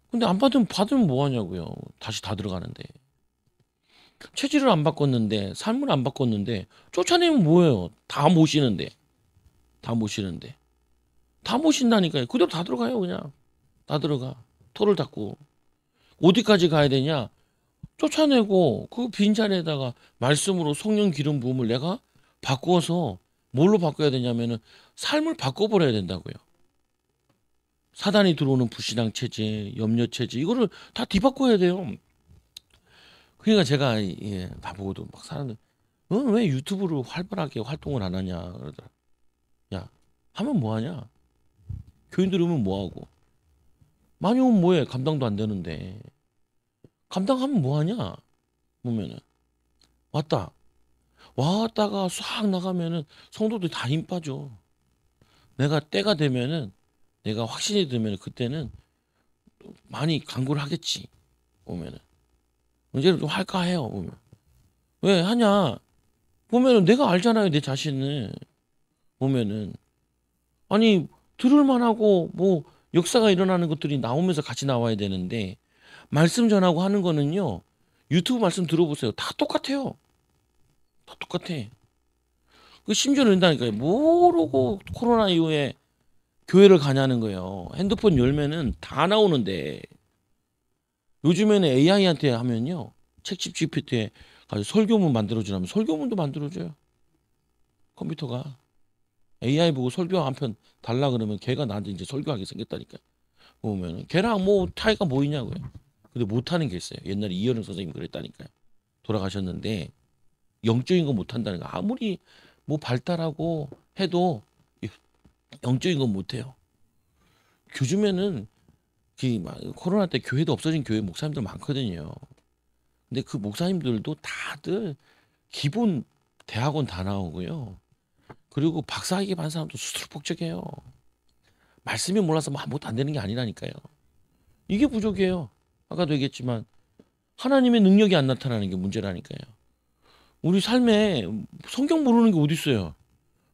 근데 안 받으면 뭐 하냐고요. 다시 다 들어가는데. 체질을 안 바꿨는데 삶을 안 바꿨는데 쫓아내면 뭐예요? 다 모시는데. 다 모시는데. 다 모신다니까요. 그대로 다 들어가요, 그냥. 다 들어가. 토를 닦고. 어디까지 가야 되냐? 쫓아내고 그 빈자리에다가 말씀으로 성령 기름 부음을 내가 바꾸어서 뭘로 바꿔야 되냐면은 삶을 바꿔버려야 된다고요. 사단이 들어오는 불신앙 체제, 염려 체제 이거를 다 뒤바꿔야 돼요. 그러니까 제가 나보고도 막 사람들 왜 유튜브로 활발하게 활동을 안 하냐 그러더라. 야 하면 뭐 하냐? 교인들 오면 뭐 하고? 많이 오면 뭐해? 감당도 안 되는데 감당하면 뭐 하냐? 보면은 왔다가 싹 나가면은 성도들이 다 힘 빠져. 내가 때가 되면은 내가 확신이 들면 그때는 많이 강구를 하겠지. 보면은 이제는 좀 할까 해요. 보면 왜 하냐? 보면은 내가 알잖아요 내 자신을. 보면은 아니 들을 만하고 뭐 역사가 일어나는 것들이 나오면서 같이 나와야 되는데 말씀 전하고 하는 거는요 유튜브 말씀 들어보세요 다 똑같아요. 다 똑같아. 그 심지어는 된다니까요. 모르고 코로나 이후에 교회를 가냐는 거예요. 핸드폰 열면은 다 나오는데 요즘에는 AI한테 하면요. 챗 GPT에 가지고 설교문 만들어주라면 설교문도 만들어줘요. 컴퓨터가. AI 보고 설교 한 편 달라 그러면 걔가 나한테 이제 설교하게 생겼다니까. 보면은 걔랑 뭐 차이가 뭐 있냐고요. 근데 못하는 게 있어요. 옛날에 이현웅 선생님 그랬다니까요. 돌아가셨는데 영적인 거 못한다는 거. 아무리 뭐 발달하고 해도 영적인 건 못해요. 요즘에는 코로나 때 교회도 없어진 교회 목사님들 많거든요. 근데 그 목사님들도 다들 기본 대학원 다 나오고요. 그리고 박사학위 반 사람도 수두룩복적해요. 말씀이 몰라서 뭐 아무것도 안 되는 게 아니라니까요. 이게 부족해요. 아까도 얘기했지만 하나님의 능력이 안 나타나는 게 문제라니까요. 우리 삶에 성경 모르는 게 어디 있어요?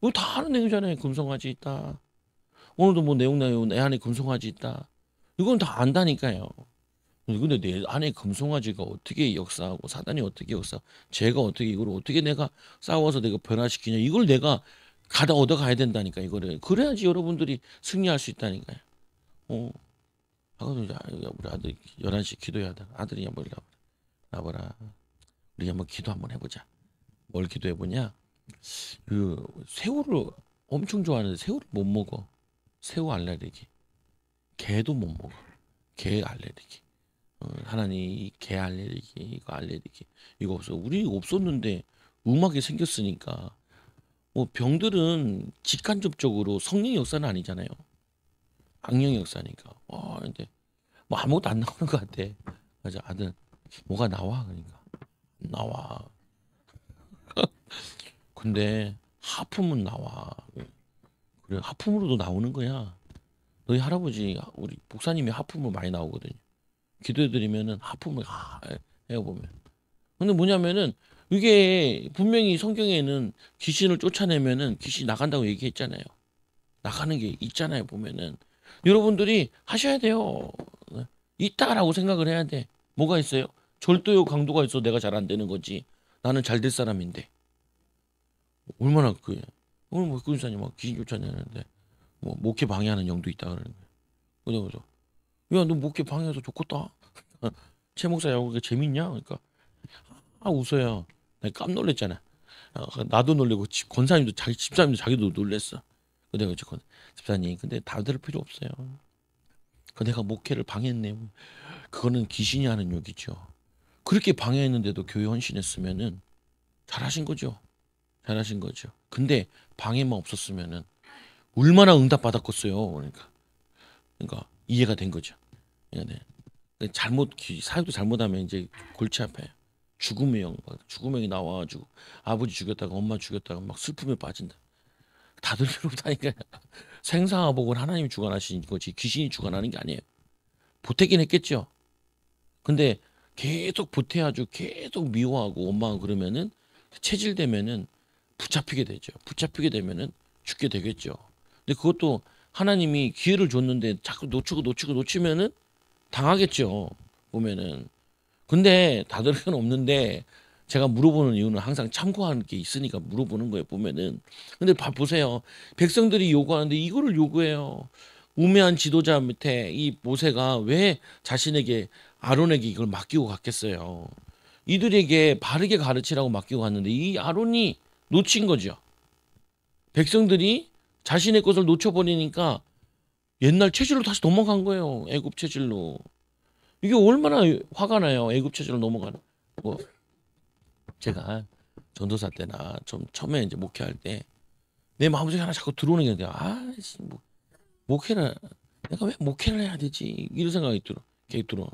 이거 다 아는 내용이잖아요. 금송아지 있다. 오늘도 뭐 내용 나요. 내 안에 금송아지 있다. 이건 다 안다니까요. 근데 내 안에 금송아지가 어떻게 역사하고 사단이 어떻게 역사, 죄가 어떻게 이걸 어떻게 내가 싸워서 내가 변화시키냐 이걸 내가 가다 얻어가야 된다니까 이거를. 그래야지 여러분들이 승리할 수 있다니까요. 어, 아까도 이제 우리 아들 11시 기도해야 돼. 아들이 한번 나와라. 우리 한번 기도 한번 해보자. 뭘 기도해보냐? 그 새우를 엄청 좋아하는데 새우를 못 먹어. 새우 알레르기. 게도 못 먹어. 게 알레르기. 하나님 개 알레르기 이거 알레르기 이거 없어. 우리 없었는데 음악이 생겼으니까. 뭐 병들은 직간접적으로 성령 역사는 아니잖아요. 악령 역사니까. 와 근데 뭐 아무것도 안 나오는 것 같아. 맞아 아들 뭐가 나와 그러니까 안 나와. 근데 하품은 나와. 그래 하품으로도 나오는 거야. 너희 할아버지 우리 목사님이 하품을 많이 나오거든요. 기도해드리면은 하품을 해보면. 근데 뭐냐면은 이게 분명히 성경에는 귀신을 쫓아내면은 귀신 나간다고 얘기했잖아요. 나가는 게 있잖아요. 보면은 여러분들이 하셔야 돼요. 있다라고 생각을 해야 돼. 뭐가 있어요? 절도요 강도가 있어 내가 잘 안 되는 거지. 나는 잘 될 사람인데 얼마나 그게 오늘 뭐 교사님 막 귀신 쫓아내는데 뭐 목회 방해하는 영도 있다 그러는 거예요. 그래서 야너 목회 방해해서 좋겠다. 최 목사야 그게 재밌냐? 그러니까 웃어요. 내가 깜 놀랐잖아. 나도 놀래고 권사님도 자기 집사님도 자기도 놀랬어. 근데 그치 집사님 근데 다 들을 필요 없어요. 그 내가 목회를 방해했네. 그거는 귀신이 하는 욕이죠. 그렇게 방해했는데도 교회 헌신했으면은 잘하신 거죠. 잘하신 거죠. 근데 방해만 없었으면은 얼마나 응답 받았겠어요. 그러니까 이해가 된 거죠. 네. 사역도 잘못하면 이제 골치 아파요. 죽음의 영, 죽음의 영이 나와가지고 아버지 죽였다가 엄마 죽였다가 막 슬픔에 빠진다. 다들 필요 없다니까요. 생사화복은 하나님이 주관하신 거지 귀신이 주관하는 게 아니에요. 보태긴 했겠죠. 근데 계속 보태가지고 계속 미워하고 원망하고 그러면은 체질되면은 붙잡히게 되죠. 붙잡히게 되면은 죽게 되겠죠. 근데 그것도 하나님이 기회를 줬는데 자꾸 놓치면은 당하겠죠. 보면은. 근데 다들 건 없는데 제가 물어보는 이유는 항상 참고하는 게 있으니까 물어보는 거예요. 보면은. 근데 보세요. 백성들이 요구하는데 이거를 요구해요. 우매한 지도자 밑에 이 모세가 왜 자신에게 아론에게 이걸 맡기고 갔겠어요. 이들에게 바르게 가르치라고 맡기고 갔는데 이 아론이 놓친 거죠. 백성들이 자신의 것을 놓쳐버리니까 옛날 체질로 다시 넘어간 거예요. 애굽 체질로. 이게 얼마나 화가 나요. 애굽 체질로 넘어가는. 뭐 제가 전도사 때나 좀 처음에 이제 목회할 때 내 마음속에 하나 자꾸 들어오는 게 있는데 아씨 뭐 목회를 내가 왜 목회를 해야 되지 이런 생각이 계속 들어.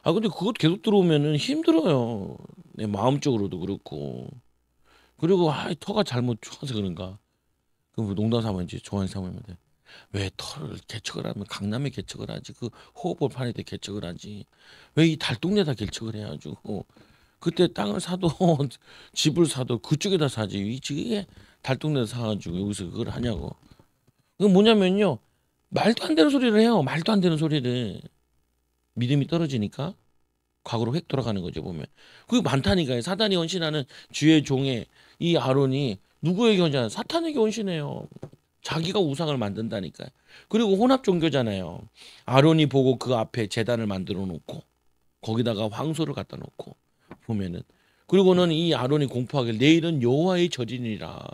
근데 그것 계속 들어오면은 힘들어요. 내 마음적으로도 그렇고. 그리고 터가 잘못 좋아서 그런가. 그 농담 삼아 이제 좋아하는 사람인데 왜 터를 개척을 하면 강남에 개척을 하지 그 호흡벌판에 대 개척을 하지 왜 이 달동네에다 개척을 해가지고 그때 땅을 사도 집을 사도 그쪽에다 사지 이게 달동네에 사가지고 여기서 그걸 하냐고. 그 뭐냐면요 말도 안 되는 소리를 해요. 말도 안 되는 소리를. 믿음이 떨어지니까 과거로 획 돌아가는 거죠 보면. 그게 많다니까요. 사단이 헌신하는 주의 종의 이 아론이 누구에게 헌신하는 사탄에게 헌신해요. 자기가 우상을 만든다니까요. 그리고 혼합 종교잖아요. 아론이 보고 그 앞에 제단을 만들어 놓고 거기다가 황소를 갖다 놓고 보면은, 그리고는 이 아론이 공포하길 내일은 여호와의 절이니라.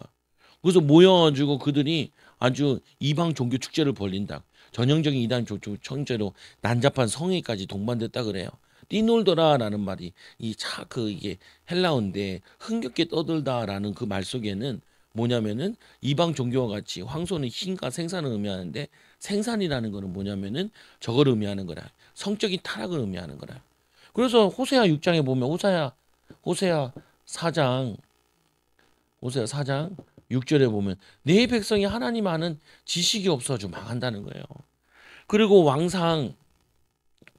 그래서 모여가지고 그들이 아주 이방 종교 축제를 벌린다. 전형적인 이단 종교 청제로 난잡한 성회까지 동반됐다 그래요. 뛰놀더라라는 말이 이게 헬라어인데 흥겹게 떠들다라는 그 말 속에는 뭐냐면은 이방 종교와 같이 황소는 힘과 생산을 의미하는데, 생산이라는 거는 뭐냐면은 저걸 의미하는 거라. 성적인 타락을 의미하는 거라. 그래서 호세아 6장에 보면 호세아 4장 호세아 4장 6절에 보면 내 백성이 하나님 아는 지식이 없어져 망한다는 거예요. 그리고 왕상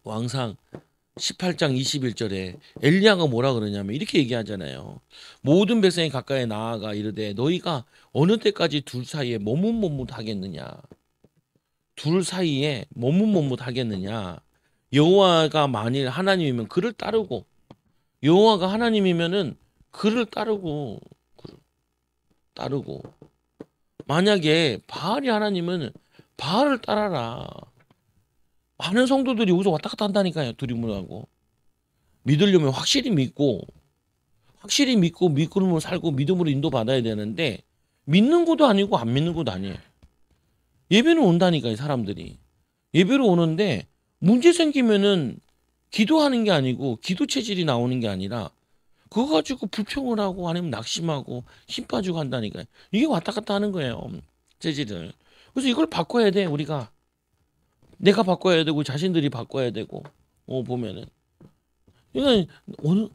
18장 21절에 엘리야가 뭐라 그러냐면 이렇게 얘기하잖아요. 모든 백성이 가까이 나아가 이르되 너희가 어느 때까지 둘 사이에 머뭇머뭇하겠느냐. 둘 사이에 머뭇머뭇하겠느냐. 여호와가 만일 하나님이면 그를 따르고, 여호와가 하나님이면은 그를 따르고 만약에 바알이 하나님은 바알을 따라라. 많은 성도들이 여기서 왔다 갔다 한다니까요. 두리문하고 믿으려면 확실히 믿고 믿음으로 살고 믿음으로 인도받아야 되는데, 믿는 것도 아니고 안 믿는 것도 아니에요. 예배는 온다니까요. 사람들이 예배로 오는데 문제 생기면은 기도하는 게 아니고 기도 체질이 나오는 게 아니라 그거 가지고 불평을 하고 아니면 낙심하고 힘 빠지고 한다니까요. 이게 왔다 갔다 하는 거예요. 체질을. 그래서 이걸 바꿔야 돼. 우리가 내가 바꿔야 되고 자신들이 바꿔야 되고. 보면은 이건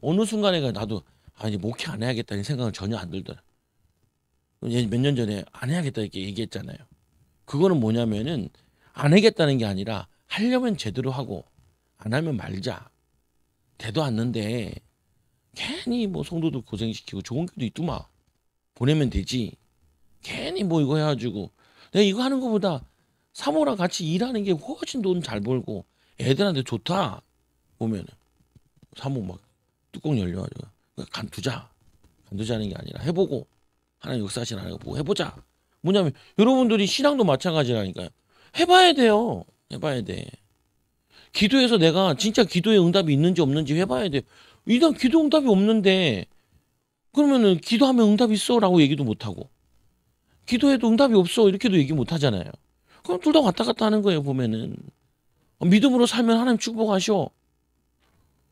어느 순간에 나도 이제 목회 안 해야겠다는 생각은 전혀 안 들더라. 몇 년 전에 안 해야겠다 이렇게 얘기했잖아요. 그거는 뭐냐면은 안 하겠다는 게 아니라 하려면 제대로 하고 안 하면 말자. 되도 않는데 괜히 뭐 성도들 고생시키고 좋은 교도 있더만 보내면 되지. 괜히 뭐 이거 해가지고 내가 이거 하는 것보다 사모랑 같이 일하는 게 훨씬 돈 잘 벌고 애들한테 좋다. 보면은 사모 막 뚜껑 열려가지고 간두자는 게 아니라 해보고 하나님 역사하시는 하나님 보고 해보자. 뭐냐면 여러분들이 신앙도 마찬가지라니까요. 해봐야 돼요. 해봐야 돼. 기도해서 내가 진짜 기도에 응답이 있는지 없는지 해봐야 돼. 일단 기도 응답이 없는데 그러면은 기도하면 응답이 있어라고 얘기도 못하고 기도해도 응답이 없어 이렇게도 얘기 못하잖아요. 그럼 둘 다 왔다 갔다 하는 거예요. 보면은 믿음으로 살면 하나님 축복하셔.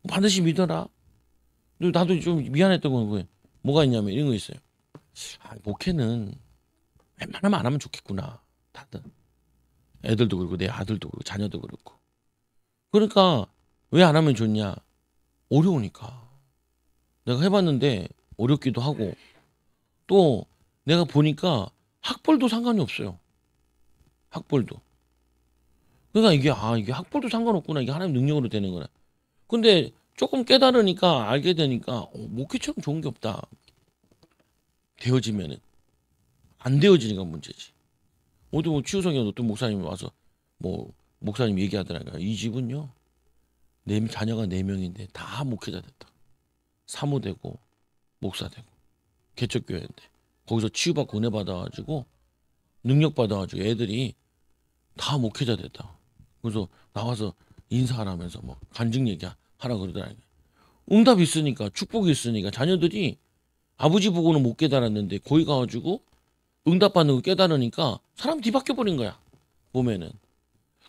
반드시 믿어라. 나도 좀 미안했던 건 뭐가 있냐면 이런 거 있어요. 목회는 웬만하면 안 하면 좋겠구나. 다들 애들도 그렇고 내 아들도 그렇고 자녀도 그렇고. 그러니까 왜 안 하면 좋냐? 어려우니까. 내가 해봤는데 어렵기도 하고 또 내가 보니까 학벌도 상관이 없어요. 학벌도. 그러니까 이게 학벌도 상관없구나. 이게 하나님 능력으로 되는 거라. 근데 조금 깨달으니까 알게 되니까 목회처럼 좋은 게 없다. 되어지면은 안 되어지니까 문제지. 어디 뭐 치유성이 어떤 목사님이 와서 뭐 목사님 얘기하더라고요. 이 집은요 자녀가 4명인데 다 목회자 됐다. 사모되고 목사되고 개척교회인데 거기서 치유받고 은혜 받아가지고 능력 받아가지고 애들이 다 목회자 됐다. 그래서 나와서 인사하라면서 뭐 간증 얘기 하라 그러더라고요. 응답이 있으니까 축복이 있으니까 자녀들이 아버지 보고는 못 깨달았는데 거기 가가지고 응답받는 거 깨달으니까 사람 뒤바뀌어 버린 거야. 보면은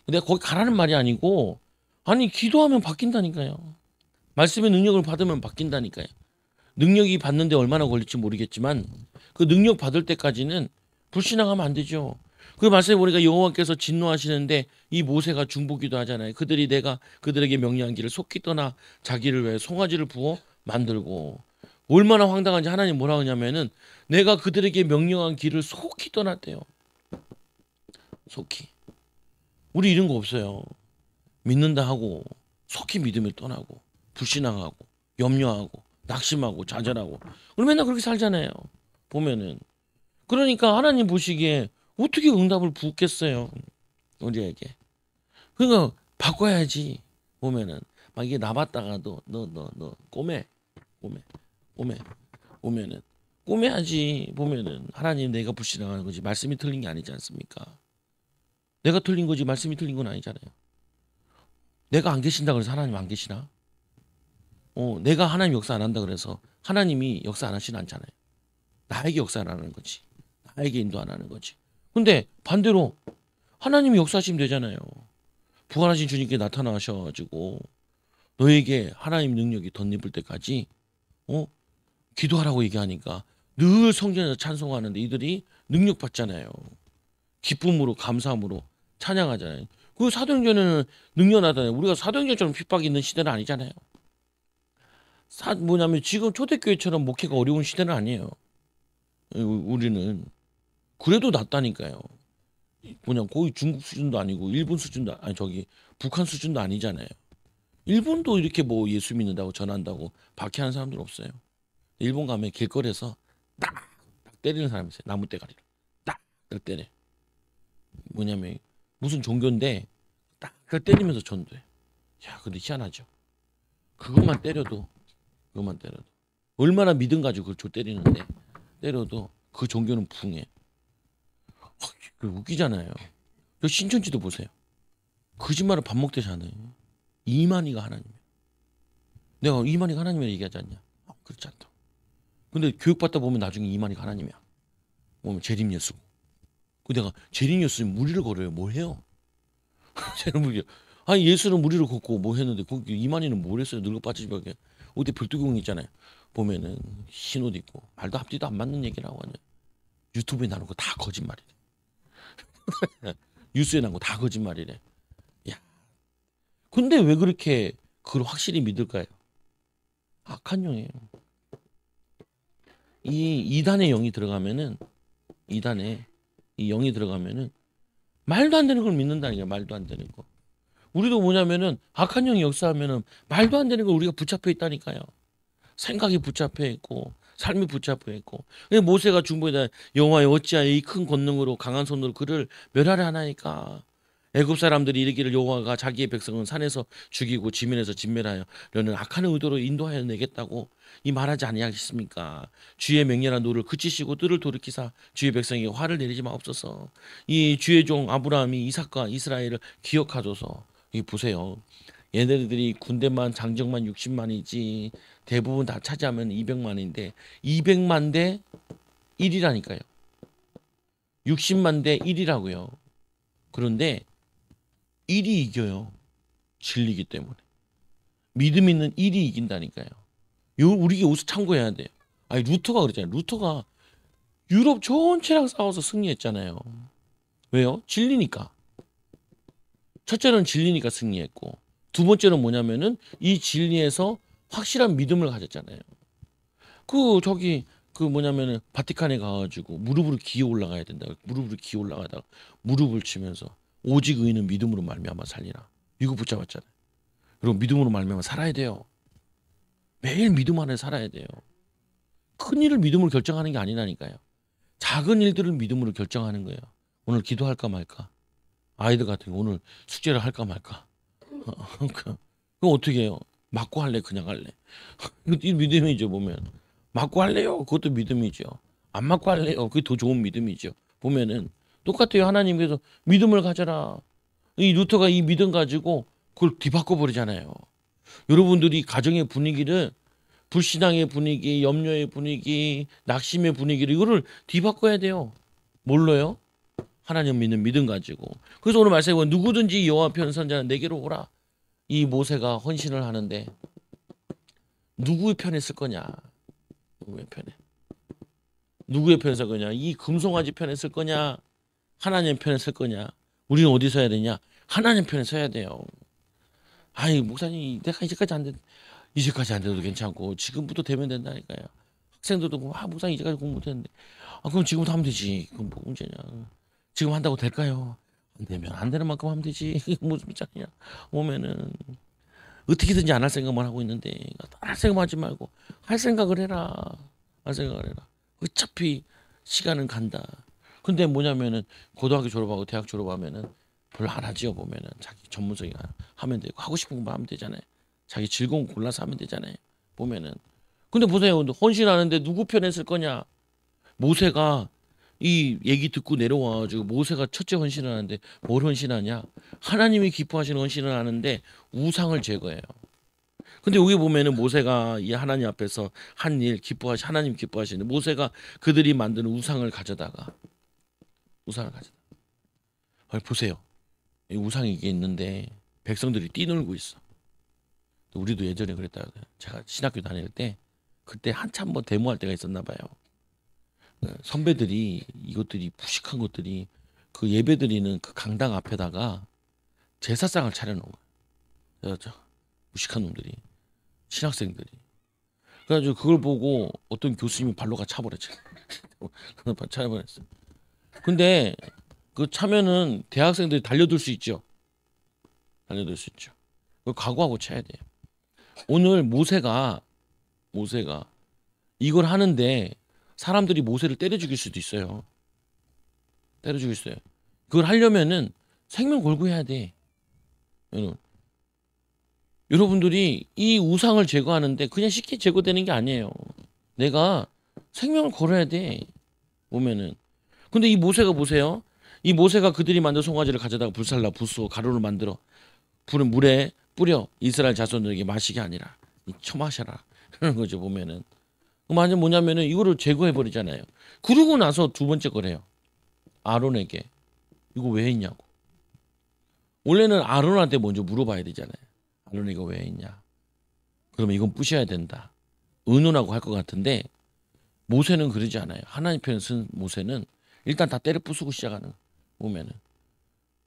내가 거기 가라는 말이 아니고 아니 기도하면 바뀐다니까요. 말씀의 능력을 받으면 바뀐다니까요. 능력이 받는데 얼마나 걸릴지 모르겠지만 그 능력 받을 때까지는 불신앙하면 안 되죠. 그 말씀에 보니까 여호와께서 진노하시는데 이 모세가 중보기도 하잖아요. 내가 그들에게 명령한 길을 속히 떠나 자기를 위해 송아지를 부어 만들고. 얼마나 황당한지 하나님 뭐라 하냐면은 내가 그들에게 명령한 길을 속히 떠났대요. 속히. 우리 이런 거 없어요. 믿는다 하고 속히 믿음을 떠나고 불신앙하고 염려하고 낙심하고 좌절하고 우리 맨날 그렇게 살잖아요. 보면은. 그러니까 하나님 보시기에 어떻게 응답을 부겠어요. 우리에게. 그러니까 바꿔야지. 보면은 막 이게 나봤다가도 너 꼬매 오면은 꼬매야지. 보면은 하나님 내가 불신앙하는 거지 말씀이 틀린 게 아니지 않습니까? 내가 틀린 거지 말씀이 틀린 건 아니잖아요. 내가 안 계신다 그래서 하나님 안 계시나? 내가 하나님 역사 안 한다 그래서 하나님이 역사 안 하시는 않잖아요. 나에게 역사 안 하는 거지. 나에게 인도 안 하는 거지. 근데 반대로 하나님이 역사하시면 되잖아요. 부활하신 주님께 나타나셔가지고 너에게 하나님 능력이 덧입을 때까지 어? 기도하라고 얘기하니까 늘 성전에서 찬송하는데 이들이 능력 받잖아요. 기쁨으로 감사함으로 찬양하잖아요. 그 사도행전에는 능력 나타나요. 우리가 사도행전처럼 핍박이 있는 시대는 아니잖아요. 뭐냐면 지금 초대교회처럼 목회가 어려운 시대는 아니에요. 우리는 그래도 낫다니까요. 뭐냐 거의 중국 수준도 아니고 일본 수준도 아니 저기 북한 수준도 아니잖아요. 일본도 이렇게 뭐 예수 믿는다고 전한다고 박해하는 사람들 없어요. 일본 가면 길거리에서 딱 때리는 사람이 있어요. 나무 대가리로 딱 때려. 뭐냐면 무슨 종교인데 딱 때리면서 전도해. 야, 근데 희한하죠. 그것만 때려도 얼마나 믿음 가지고 그걸 때리는데 때려도 그 종교는 붕해. 그 웃기잖아요. 저 신천지도 보세요. 거짓말을 밥 먹듯이 하네. 이만희가 하나님이야. 내가 이만희가 하나님이라 얘기하지 않냐? 그렇지 않다. 근데 교육받다 보면 나중에 이만희가 하나님이야. 보면 재림 예수고. 그 내가 재림 예수님 무리를 걸어요. 뭐 해요? 재림 무리. 아니 예수는 무리를 걷고 뭐 했는데 거기 이만희는 뭘 했어요? 늙어 빠지게 어디 불두경 있잖아요. 보면은 흰 옷 입고 말도 앞뒤도 안 맞는 얘기라고 하냐. 유튜브에 나오는 거 다 거짓말이래. 뉴스에 나온 거 다 거짓말이래. 야, 근데 왜 그렇게 그걸 확실히 믿을까요? 악한 영이에요. 이 이단의 영이 들어가면은 이단에 이 영이 들어가면은 말도 안 되는 걸 믿는다니까. 말도 안 되는 거. 우리도 뭐냐면은 악한 영이 역사하면은 말도 안 되는 걸 우리가 붙잡혀 있다니까요. 생각이 붙잡혀 있고 삶이 붙잡혀 있고. 모세가 중보에다 여호와여 어찌하여 이 큰 권능으로 강한 손으로 그를 멸하려 하나이까. 애굽 사람들이 이르기를 여호와가 자기의 백성은 산에서 죽이고 지면에서 진멸하여 너는 악한 의도로 인도하여 내겠다고 이 말하지 아니하겠습니까? 주의 맹렬한 노를 그치시고 뜰을 돌이키사 주의 백성에게 화를 내리지 마옵소서. 이 주의 종 아브라함이 이삭과 이스라엘을 기억하소서. 이 보세요. 얘네들이 군대만 장정만 60만이지 대부분 다 차지하면 200만인데 200만 대 1이라니까요. 60만 대 1이라고요. 그런데 1이 이겨요. 진리기 때문에. 믿음 있는 1이 이긴다니까요. 우리가 여기서 참고해야 돼요. 아니 루터가 그랬잖아요. 루터가 유럽 전체랑 싸워서 승리했잖아요. 왜요? 진리니까. 첫째는 진리니까 승리했고 두 번째는 뭐냐면은 이 진리에서 확실한 믿음을 가졌잖아요. 그 뭐냐면은 바티칸에 가가지고 무릎으로 기어 올라가야 된다. 무릎으로 기어 올라가다가 무릎을 치면서 오직 의인은 믿음으로 말미암아 살리라. 이거 붙잡았잖아요. 그리고 믿음으로 말미암아 살아야 돼요. 매일 믿음 안에 살아야 돼요. 큰 일을 믿음으로 결정하는 게 아니라니까요. 작은 일들을 믿음으로 결정하는 거예요. 오늘 기도할까 말까. 아이들 같은 거 오늘 숙제를 할까 말까. 그럼 어떻게 해요? 맞고 할래 그냥 할래. 이 믿음이죠. 보면 맞고 할래요. 그것도 믿음이죠. 안 맞고 할래요. 그게 더 좋은 믿음이죠. 보면은 똑같아요. 하나님께서 믿음을 가져라. 이 루터가 이 믿음 가지고 그걸 뒤바꿔 버리잖아요. 여러분들이 가정의 분위기를 불신앙의 분위기, 염려의 분위기, 낙심의 분위기를 이거를 뒤바꿔야 돼요. 뭘로요? 하나님 믿는 믿음 가지고. 그래서 오늘 말씀에 보면 누구든지 여호와 편 선자는 내게로 오라. 이 모세가 헌신을 하는데 누구의 편에 쓸 거냐? 누구의 편에? 누구의 편에 쓸 거냐? 이 금송아지 편에 쓸 거냐? 하나님 편에 쓸 거냐? 우리는 어디 서야 되냐? 하나님 편에 서야 돼요. 아이 목사님 내가 이제까지 안 돼도 괜찮고 지금부터 되면 된다니까요. 학생들도 목사님 이제까지 공부 못했는데 그럼 지금부터 하면 되지. 그럼 뭐 문제냐? 지금 한다고 될까요? 안 되면 안 되는 만큼 하면 되지. 무슨 입장이냐? 오면은 어떻게든지 안 할 생각만 하고 있는데 할 생각만 하지 말고 할 생각을 해라. 할 생각을 해라. 어차피 시간은 간다. 근데 뭐냐면은 고등학교 졸업하고 대학 졸업하면은 별로 안 하지요. 보면은 자기 전문성이 하면 되고 하고 싶은 것만 하면 되잖아요. 자기 즐거운 거 골라서 하면 되잖아요. 보면은 근데 보세요. 헌신하는데 누구 편에 설 거냐? 모세가 이 얘기 듣고 내려와가지고 모세가 첫째 헌신을 하는데 뭘 헌신하냐? 하나님이 기뻐하시는 헌신을 하는데 우상을 제거해요. 근데 여기 보면은 모세가 이 하나님 앞에서 한 일 하나님 기뻐하시는 모세가 그들이 만드는 우상을 가져다가 보세요. 이 우상이 이게 있는데 백성들이 뛰놀고 있어. 우리도 예전에 그랬다. 제가 신학교 다닐 때 그때 한참 뭐 데모할 때가 있었나 봐요. 선배들이 이것들이 무식한 것들이 그 예배드리는 그 강당 앞에다가 제사상을 차려놓은 거예요. 무식한 놈들이 신학생들이. 그래가지고 그걸 보고 어떤 교수님이 발로가 차버렸죠. 차버렸어. 근데 그 차면은 대학생들이 달려들 수 있죠. 달려들 수 있죠. 그걸 각오하고 차야 돼요. 오늘 모세가 이걸 하는데 사람들이 모세를 때려 죽일 수도 있어요. 때려 죽일 수 있어요. 그걸 하려면은 생명 걸고 해야 돼. 여러분들이 이 우상을 제거하는데 그냥 쉽게 제거되는 게 아니에요. 내가 생명을 걸어야 돼. 보면은. 근데 이 모세가 보세요. 이 모세가 그들이 만든 송아지를 가져다가 불살라 부수어 가루를 만들어 불은 물에 뿌려 이스라엘 자손들에게 마시게 아니라 처마셔라. 그런 거죠. 보면은. 완전 뭐냐면은 이거를 제거해 버리잖아요. 그러고 나서 두 번째 거래요. 아론에게 이거 왜 했냐고. 원래는 아론한테 먼저 물어봐야 되잖아요. 아론이 이거 왜 했냐. 그러면 이건 부셔야 된다. 의논하고 할 것 같은데 모세는 그러지 않아요. 하나님 편에 쓴 모세는 일단 다 때려 부수고 시작하는 보면은.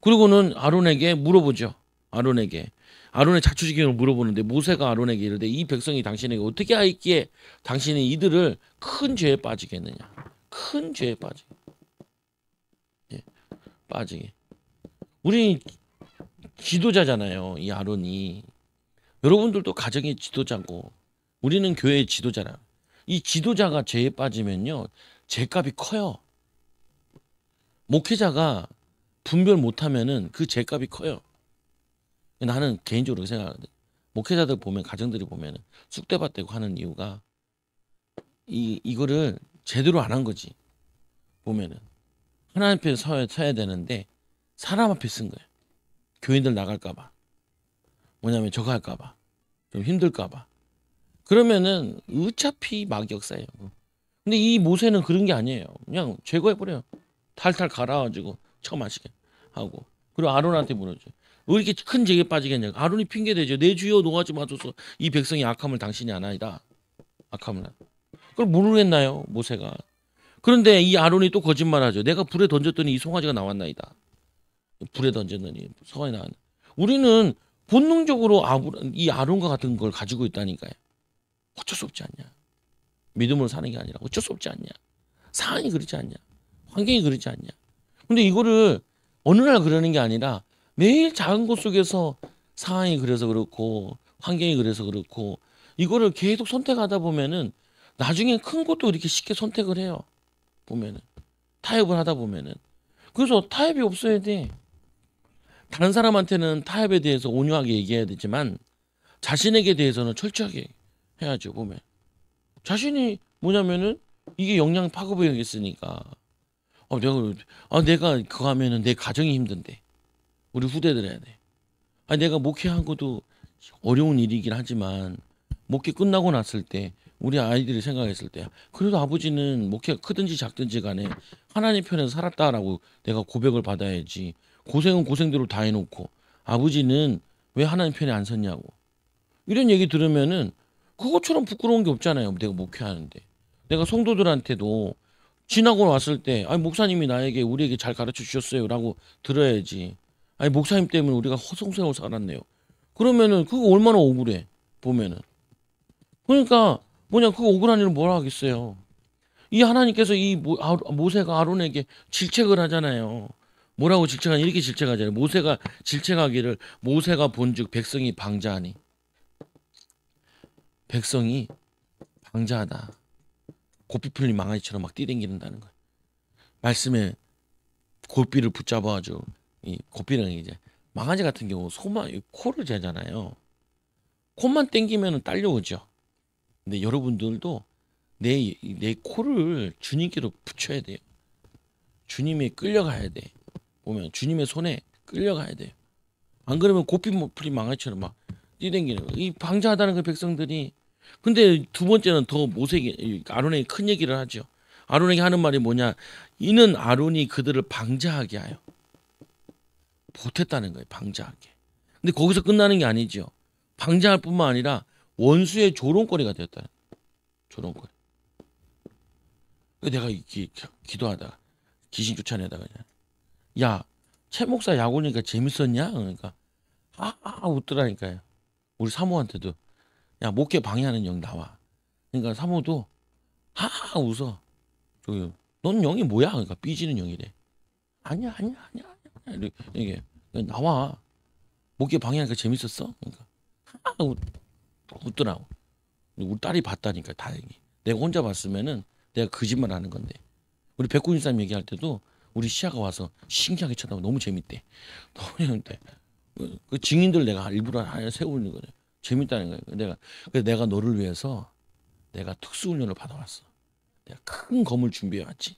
그리고는 아론에게 물어보죠. 아론의 자초지경을 물어보는데 모세가 아론에게 이르되 이 백성이 당신에게 어떻게 하였기에 당신이 이들을 큰 죄에 빠지게 했느냐. 큰 죄에 빠지게. 우리 지도자잖아요. 이 아론이. 여러분들도 가정의 지도자고 우리는 교회의 지도자라. 이 지도자가 죄에 빠지면요. 죄값이 커요. 목회자가 분별 못하면은 그 죄값이 커요. 나는 개인적으로 생각하는데 목회자들 보면 가정들이 보면 쑥대밭대고 하는 이유가 이거를 제대로 안 한 거지. 보면은 하나님 앞에 서야 되는데 사람 앞에 쓴 거예요. 교인들 나갈까봐. 뭐냐면 저거 할까봐. 좀 힘들까봐. 그러면은 어차피 막역사예요. 근데 이 모세는 그런 게 아니에요. 그냥 제거해버려요. 탈탈 갈아가지고 처마시게 하고. 그리고 아론한테 물어줘. 왜 이렇게 큰 죄에 빠지겠냐. 아론이 핑계대죠. 내 주여 노하지 마소서. 이 백성이 악함을 당신이 아나이다. 악함을. 그걸 모르겠나요 모세가. 그런데 이 아론이 또 거짓말하죠. 내가 불에 던졌더니 이 송아지가 나왔나이다. 불에 던졌더니 송아지 나왔나. 우리는 본능적으로 이 아론과 같은 걸 가지고 있다니까요. 어쩔 수 없지 않냐. 믿음으로 사는 게 아니라 어쩔 수 없지 않냐. 상황이 그렇지 않냐. 환경이 그렇지 않냐. 근데 이거를 어느 날 그러는 게 아니라 매일 작은 것 속에서 상황이 그래서 그렇고 환경이 그래서 그렇고 이거를 계속 선택하다 보면은 나중에 큰 것도 이렇게 쉽게 선택을 해요. 보면은 타협을 하다 보면은. 그래서 타협이 없어야 돼. 다른 사람한테는 타협에 대해서 온유하게 얘기해야 되지만 자신에게 대해서는 철저하게 해야죠. 보면 자신이 뭐냐면은 이게 영양 파급이 있으니까 내가 그거 하면은 내 가정이 힘든데 우리 후대들 해야 돼. 내가 목회한 것도 어려운 일이긴 하지만 목회 끝나고 났을 때 우리 아이들이 생각했을 때 그래도 아버지는 목회가 크든지 작든지 간에 하나님 편에서 살았다라고 내가 고백을 받아야지. 고생은 고생대로 다 해놓고 아버지는 왜 하나님 편에 안 섰냐고 이런 얘기 들으면은 그것처럼 부끄러운 게 없잖아요. 내가 목회하는데 내가 성도들한테도 지나고 왔을 때 목사님이 우리에게 잘 가르쳐 주셨어요라고 들어야지. 목사님 때문에 우리가 허송세월 살았네요. 그러면은 그거 얼마나 억울해 보면은. 그러니까 그거 억울한 일을 뭐라 하겠어요. 이 하나님께서 이 모세가 아론에게 질책을 하잖아요. 뭐라고 질책하냐. 이렇게 질책하잖아요. 모세가 질책하기를 모세가 본즉 백성이 방자하니. 백성이 방자하다. 고삐 풀린 망아지처럼 막 뛰댕기는다는 거예요. 말씀에 고삐를 붙잡아가지고 이 고삐는 이제 망아지 같은 경우 코를 재잖아요. 콧만 땡기면 딸려오죠. 근데 여러분들도 내 코를 주님께로 붙여야 돼요. 주님에 끌려가야 돼. 보면 주님의 손에 끌려가야 돼요. 안 그러면 고삐풀이 망아치처럼 막 뛰댕기는 거예요. 이 방자하다는 그 백성들이. 근데 두 번째는 더 모세에게 아론에게 큰 얘기를 하죠. 아론에게 하는 말이 뭐냐? 이는 아론이 그들을 방자하게 하여 보탰다는 거예요. 방자하게. 근데 거기서 끝나는 게 아니죠. 방자할 뿐만 아니라 원수의 조롱거리가 되었다는 거예요. 조롱거리. 내가 기도하다가 귀신 쫓아내다가 야, 최 목사 약 오니까 재밌었냐? 그러니까 웃더라니까요. 우리 사모한테도 야, 목회 방해하는 영 나와. 그러니까 사모도 웃어. 넌 영이 뭐야? 그러니까 삐지는 영이래. 아니야. 이게 나와. 목회 방해하니까 재밌었어? 그러니까 웃더라고. 우리 딸이 봤다니까 다행히. 내가 혼자 봤으면은 내가 거짓말 하는 건데. 우리 백군인사님 얘기할 때도 우리 시아가 와서 신기하게 쳐다보고 너무 재밌대. 너무 재밌대. 그 증인들 내가 일부러 하나 세우는 거래. 재밌다는 거예요. 내가 너를 위해서 내가 특수훈련을 받아왔어. 내가 큰 검을 준비해 왔지.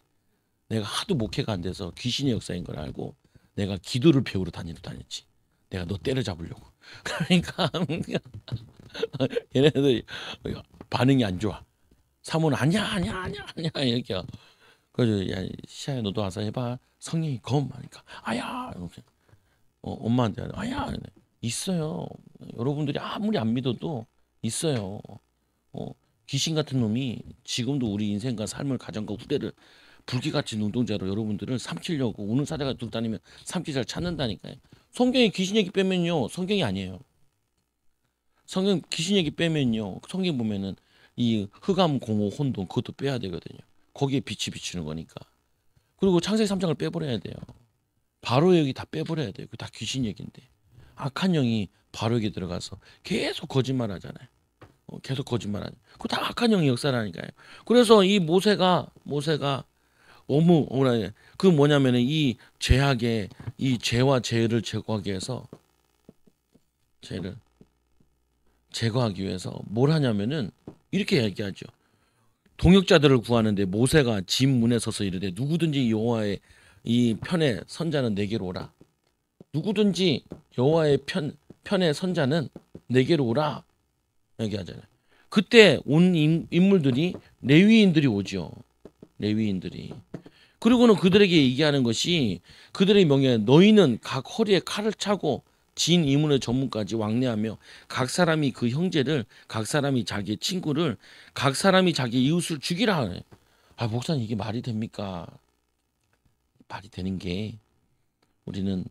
내가 하도 목회가 안 돼서 귀신의 역사인 걸 알고 내가 기도를 배우러 다녔지. 내가 너 때려잡으려고. 그러니까 얘네들 반응이 안 좋아. 사모는 아니야 이렇게. 그래서 야 시아야 너도 와서 해봐. 성령이 검 하니까 아야. 엄마한테 아야 있어요. 여러분들이 아무리 안 믿어도 있어요. 귀신 같은 놈이 지금도 우리 인생과 삶을 가정과 후대를 불길같이 눈동자로 여러분들을 삼키려고 우는 사자가 들고 다니면 삼키 잘 찾는다니까요. 성경에 귀신 얘기 빼면요 성경이 아니에요. 성경 귀신 얘기 빼면요 성경 보면은 이 흑암 공허 혼돈 그것도 빼야 되거든요. 거기에 빛이 비추는 거니까. 그리고 창세기 3장을 빼버려야 돼요. 바로 여기 다 빼버려야 돼요. 그 다 귀신 얘기인데 악한 영이 바로에게 들어가서 계속 거짓말 하잖아요. 계속 거짓말하죠. 그거 다 악한 영의 역사라니까요. 그래서 이 모세가 너무 그 뭐냐면은 이 죄악의 이 죄와 죄를 제거하기 위해서 죄를 제거하기 위해서 뭘 하냐면은 이렇게 얘기하죠. 동역자들을 구하는데 모세가 집 문에 서서 이르되 누구든지 여호와의 이 편에 선자는 내게로 오라. 누구든지 여호와의 편의 선자는 내게로 오라. 얘기하잖아요. 그때 온 인물들이 레위인들이 오죠. 레위인들이. 그리고는 그들에게 얘기하는 것이 그들의 명예 너희는 각 허리에 칼을 차고 진 이문의 전문까지 왕래하며 각 사람이 그 형제를 각 사람이 자기의 친구를 각 사람이 자기 이웃을 죽이라 하네. 아 목사님 이게 말이 됩니까? 말이 되는 게 우리는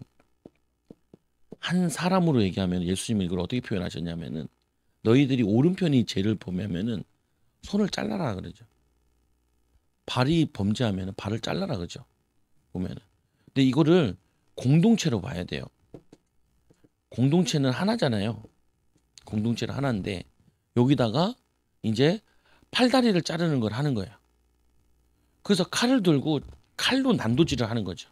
한 사람으로 얘기하면 예수님이 이걸 어떻게 표현하셨냐면은 너희들이 오른편이 죄를 범하면은 손을 잘라라 그러죠. 발이 범죄하면은 발을 잘라라 그러죠. 보면은. 근데 이거를 공동체로 봐야 돼요. 공동체는 하나잖아요. 공동체는 하나인데 여기다가 이제 팔다리를 자르는 걸 하는 거예요. 그래서 칼을 들고 칼로 난도질을 하는 거죠.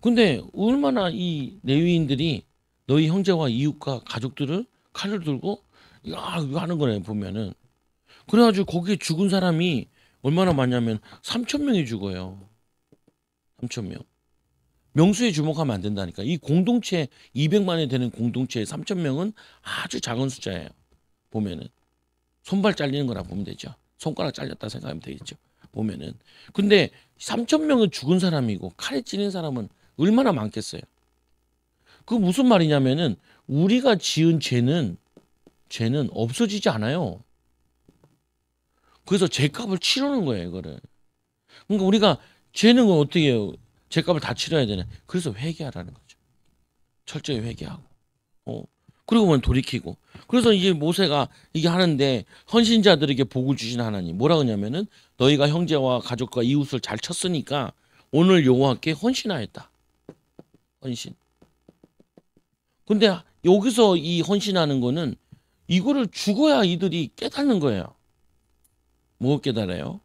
근데 얼마나 이 레위인들이 너희 형제와 이웃과 가족들을 칼을 들고 이거 하는 거네 보면은. 그래가지고 거기에 죽은 사람이 얼마나 많냐면 3,000명이 죽어요. 3,000명. 명수에 주목하면 안 된다니까. 이 공동체 200만이 되는 공동체의 3,000명은 아주 작은 숫자예요. 보면은 손발 잘리는 거라 보면 되죠. 손가락 잘렸다 생각하면 되겠죠. 보면은. 근데 3,000명은 죽은 사람이고 칼에 찔린 사람은 얼마나 많겠어요. 그 무슨 말이냐면은 우리가 지은 죄는 없어지지 않아요. 그래서 죄값을 치르는 거예요, 이거를. 그러니까 우리가 죄는 어떻게 해요? 죄값을 다 치러야 되네. 그래서 회개하라는 거죠. 철저히 회개하고. 그리고 뭐 돌이키고. 그래서 이제 모세가 이게 하는데 헌신자들에게 복을 주신 하나님 뭐라 그러냐면은 너희가 형제와 가족과 이웃을 잘 쳤으니까 오늘 여호와께 헌신하였다. 헌신. 근데 여기서 이 헌신하는 거는 이거를 죽어야 이들이 깨닫는 거예요. 뭐 깨달아요?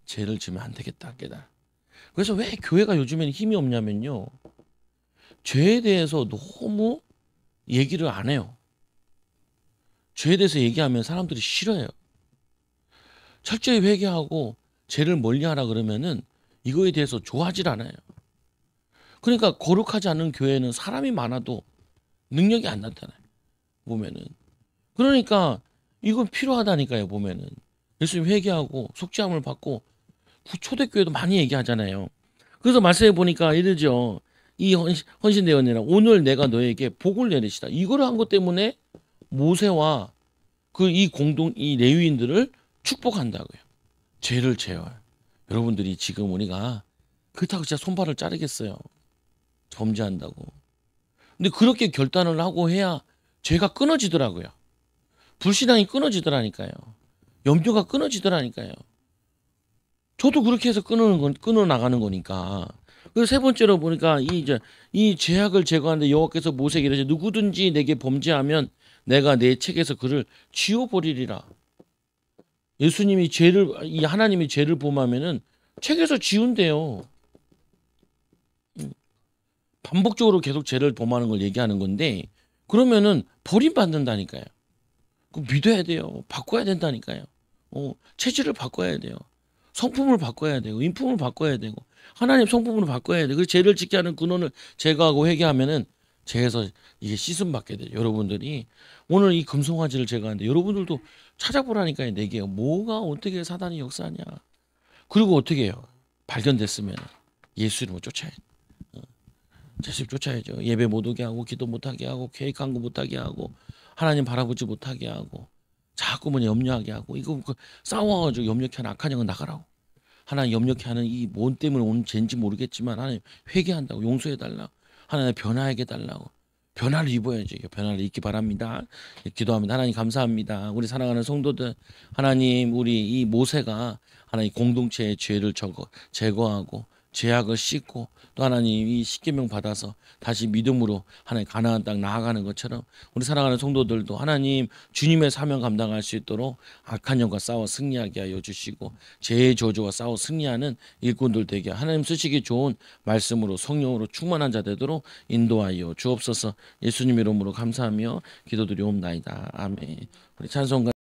죄를 지면 안 되겠다 깨달아. 그래서 왜 교회가 요즘에는 힘이 없냐면요. 죄에 대해서 너무 얘기를 안 해요. 죄에 대해서 얘기하면 사람들이 싫어해요. 철저히 회개하고 죄를 멀리하라 그러면은 이거에 대해서 좋아하질 않아요. 그러니까 거룩하지 않은 교회는 사람이 많아도 능력이 안 나타나요. 보면은. 그러니까 이건 필요하다니까요. 보면은. 예수님 회개하고 속죄함을 받고 초대교회도 많이 얘기하잖아요. 그래서 말씀해 보니까 이러죠. 이 헌신되었느니라 오늘 내가 너에게 복을 내리시다. 이거를 한 것 때문에 모세와 그 이 레위인들을 축복한다고요. 죄를 제어요. 여러분들이 지금 우리가 그렇다고 진짜 손발을 자르겠어요. 범죄한다고. 근데 그렇게 결단을 하고 해야 죄가 끊어지더라고요. 불신앙이 끊어지더라니까요. 염려가 끊어지더라니까요. 저도 그렇게 해서 끊어 나가는 거니까. 그리고 세 번째로 보니까 이 죄악을 제거하는데 여호와께서 모세에게 이르시되 누구든지 내게 범죄하면 내가 내 책에서 그를 지워버리리라. 예수님이 이 하나님이 죄를 범하면은 책에서 지운대요. 반복적으로 계속 죄를 범하는 걸 얘기하는 건데 그러면은 버림받는다니까요. 그 믿어야 돼요. 바꿔야 된다니까요. 체질을 바꿔야 돼요. 성품을 바꿔야 되고 인품을 바꿔야 되고 하나님 성품으로 바꿔야 돼. 그 죄를 짓게 하는 근원을 제거하고 회개하면은 죄에서 이게 씻음 받게 돼요. 여러분들이 오늘 이 금송아지를 제거하는데 여러분들도 찾아보라니까요. 내게요. 뭐가 어떻게 사단이 역사하냐. 그리고 어떻게 해요? 발견됐으면 예수 이름으로 쫓아야죠. 제수 쫓아야죠. 예배 못 오게 하고 기도 못 하게 하고 계획 간거 못 하게 하고 하나님 바라보지 못하게 하고 자꾸만 염려하게 하고 이거 싸워가지고 염려케 하는 악한 영은 나가라고. 하나님 염려케 하는 이 뭔 때문에 온 죄인지 모르겠지만 하나님 회개한다고 용서해달라고. 하나님 변화하게 달라고. 변화를 입어야죠. 변화를 입기 바랍니다. 기도합니다. 하나님 감사합니다. 우리 사랑하는 성도들 하나님 우리 이 모세가 하나님 공동체의 죄를 제거하고 죄악을 씻고 또 하나님 이 십계명 받아서 다시 믿음으로 하나님 가나안 땅 나아가는 것처럼 우리 사랑하는 성도들도 하나님 주님의 사명 감당할 수 있도록 악한 영과 싸워 승리하게 하여 주시고 죄의 저주와 싸워 승리하는 일꾼들 되게 하나님 쓰시기 좋은 말씀으로 성령으로 충만한 자 되도록 인도하여 주옵소서. 예수님 이름으로 감사하며 기도드리옵나이다. 아멘. 우리 찬송가